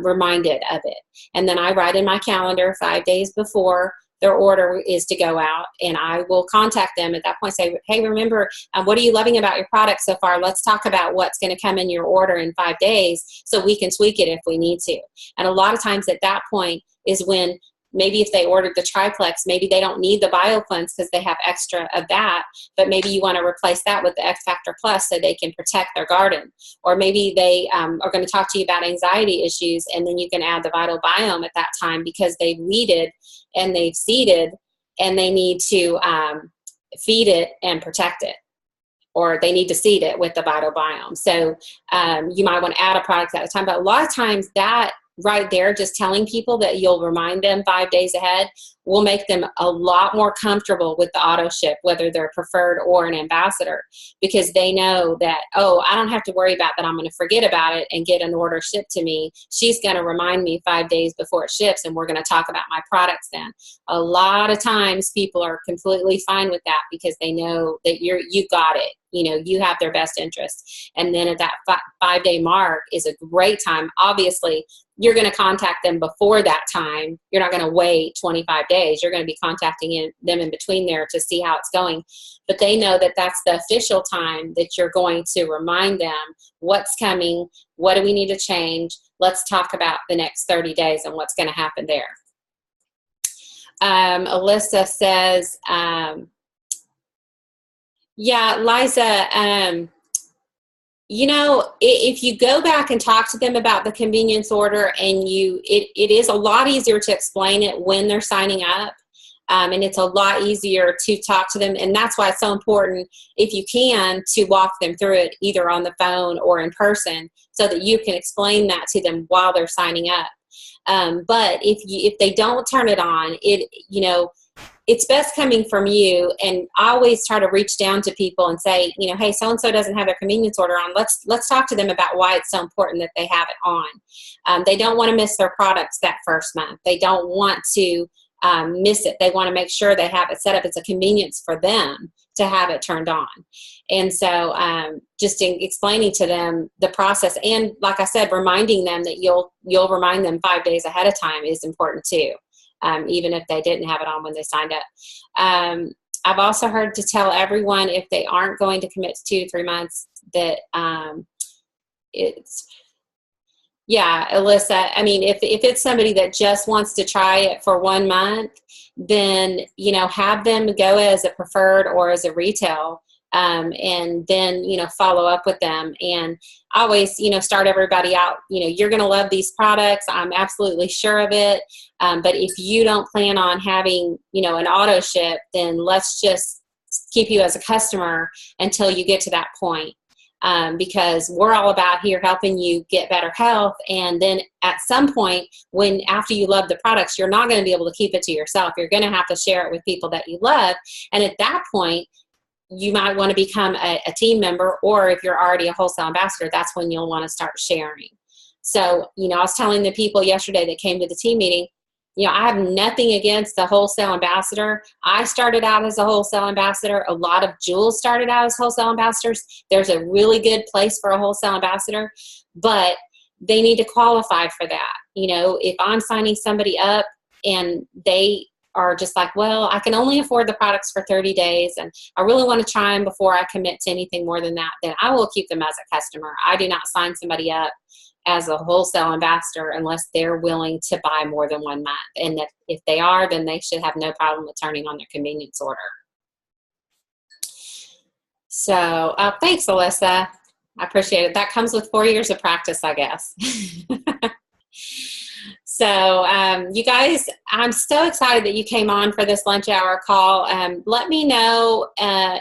reminded of it. And then I write in my calendar 5 days before their order is to go out, and I will contact them at that point, say, hey, remember, what are you loving about your product so far? Let's talk about what's going to come in your order in 5 days so we can tweak it if we need to. And a lot of times at that point is when maybe if they ordered the triplex, maybe they don't need the BioCleanse because they have extra of that, but maybe you want to replace that with the X Factor Plus so they can protect their garden. Or maybe they are going to talk to you about anxiety issues, and then you can add the Vital Biome at that time because they've weeded and they've seeded and they need to feed it and protect it, or they need to seed it with the Vital Biome. So you might want to add a product at a time, but a lot of times that right there, just telling people that you'll remind them 5 days ahead will make them a lot more comfortable with the auto ship, whether they're preferred or an ambassador, because they know that, oh, I don't have to worry about that. I'm going to forget about it and get an order shipped to me. She's going to remind me 5 days before it ships, and we're going to talk about my products then. A lot of times people are completely fine with that because they know that you got it. You know, you have their best interest. And then at that 5 day mark is a great time. Obviously, you're going to contact them before that time. You're not going to wait 25 days. You're going to be contacting them in between there to see how it's going. But they know that that's the official time that you're going to remind them what's coming, what do we need to change. Let's talk about the next 30 days and what's going to happen there. Alyssa says, yeah, Liza, you know, if you go back and talk to them about the convenience order, and it is a lot easier to explain it when they're signing up, and it's a lot easier to talk to them. And that's why it's so important, if you can, to walk them through it either on the phone or in person so that you can explain that to them while they're signing up. But if they don't turn it on, it's best coming from you. And I always try to reach down to people and say, you know, hey, so-and-so doesn't have their convenience order on. Let's talk to them about why it's so important that they have it on. They don't want to miss their products that first month. They don't want to miss it. They want to make sure they have it set up. It's a convenience for them to have it turned on. And so just explaining to them the process, and like I said, reminding them that you'll remind them 5 days ahead of time is important too. Even if they didn't have it on when they signed up. I've also heard to tell everyone if they aren't going to commit to 2 to 3 months that Alyssa, I mean, if it's somebody that just wants to try it for 1 month, then, you know, have them go as a preferred or as a retail, and then, you know, follow up with them. And always, you know, start everybody out, you know, you're going to love these products. I'm absolutely sure of it. But if you don't plan on having, you know, an auto ship, then let's just keep you as a customer until you get to that point. Because we're all about here helping you get better health. And then at some point, after you love the products, you're not going to be able to keep it to yourself. You're going to have to share it with people that you love. And at that point, you might want to become a team member, or if you're already a wholesale ambassador, that's when you'll want to start sharing. So, you know, I was telling the people yesterday that came to the team meeting, you know, I have nothing against the wholesale ambassador. I started out as a wholesale ambassador. A lot of jewels started out as wholesale ambassadors. There's a really good place for a wholesale ambassador, but they need to qualify for that. You know, if I'm signing somebody up and they are just like, well, I can only afford the products for 30 days and I really want to try them before I commit to anything more than that, then I will keep them as a customer. I do not sign somebody up as a wholesale ambassador unless they're willing to buy more than 1 month. And if they are, then they should have no problem with turning on their convenience order. So thanks, Alyssa. I appreciate it. That comes with 4 years of practice, I guess. So you guys, I'm so excited that you came on for this lunch hour call. Let me know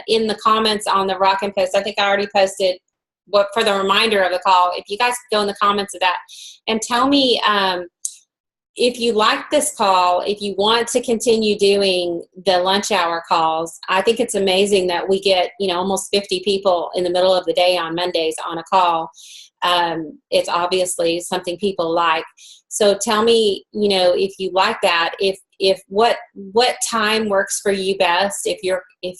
in the comments on the Rockin' Post. I think I already posted what for the reminder of the call. If you guys go in the comments of that and tell me if you like this call, if you want to continue doing the lunch hour calls. I think it's amazing that we get, you know, almost 50 people in the middle of the day on Mondays on a call. It's obviously something people like. So tell me, you know, if you like that, if what time works for you best. If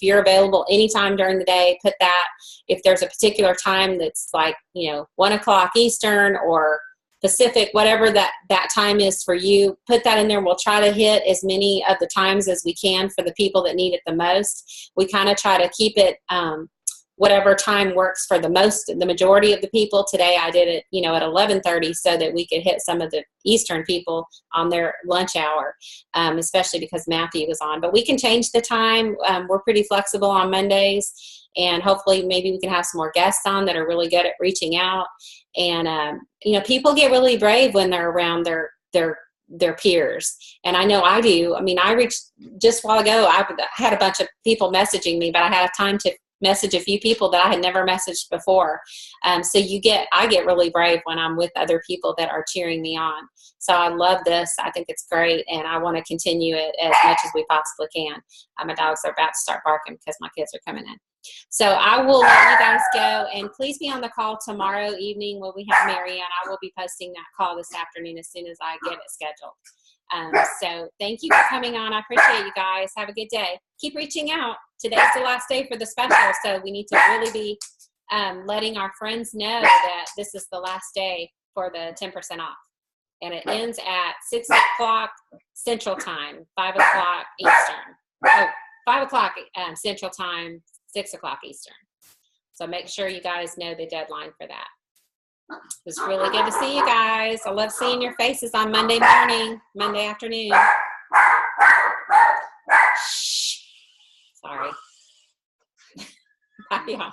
you're available anytime during the day, put that. If there's a particular time that's like, you know, 1 o'clock Eastern or Pacific, whatever that time is for you, put that in there. We'll try to hit as many of the times as we can for the people that need it the most. We kind of try to keep it whatever time works for the majority of the people. Today I did it, at 11:30 so that we could hit some of the Eastern people on their lunch hour, especially because Matthew was on. But we can change the time. We're pretty flexible on Mondays, and hopefully maybe we can have some more guests on that are really good at reaching out. And, people get really brave when they're around their peers. And I know I do. I mean, I reached just a while ago, I had a bunch of people messaging me, but I had time to message a few people that I had never messaged before. So I get really brave when I'm with other people that are cheering me on. So I love this. I think it's great, and I want to continue it as much as we possibly can. My dogs are about to start barking because my kids are coming in. So I will let you guys go, and please be on the call tomorrow evening when we have Marianne. I will be posting that call this afternoon as soon as I get it scheduled. So thank you for coming on. I appreciate you guys. Have a good day. Keep reaching out. Today's the last day for the special, so we need to really be letting our friends know that this is the last day for the 10% off. And it ends at 6 o'clock Central Time, 5 o'clock Eastern. 5 o'clock Central Time, 6 o'clock Eastern. So make sure you guys know the deadline for that. It was really good to see you guys. I love seeing your faces on Monday morning, Monday afternoon. Shh. Sorry. Bye, y'all.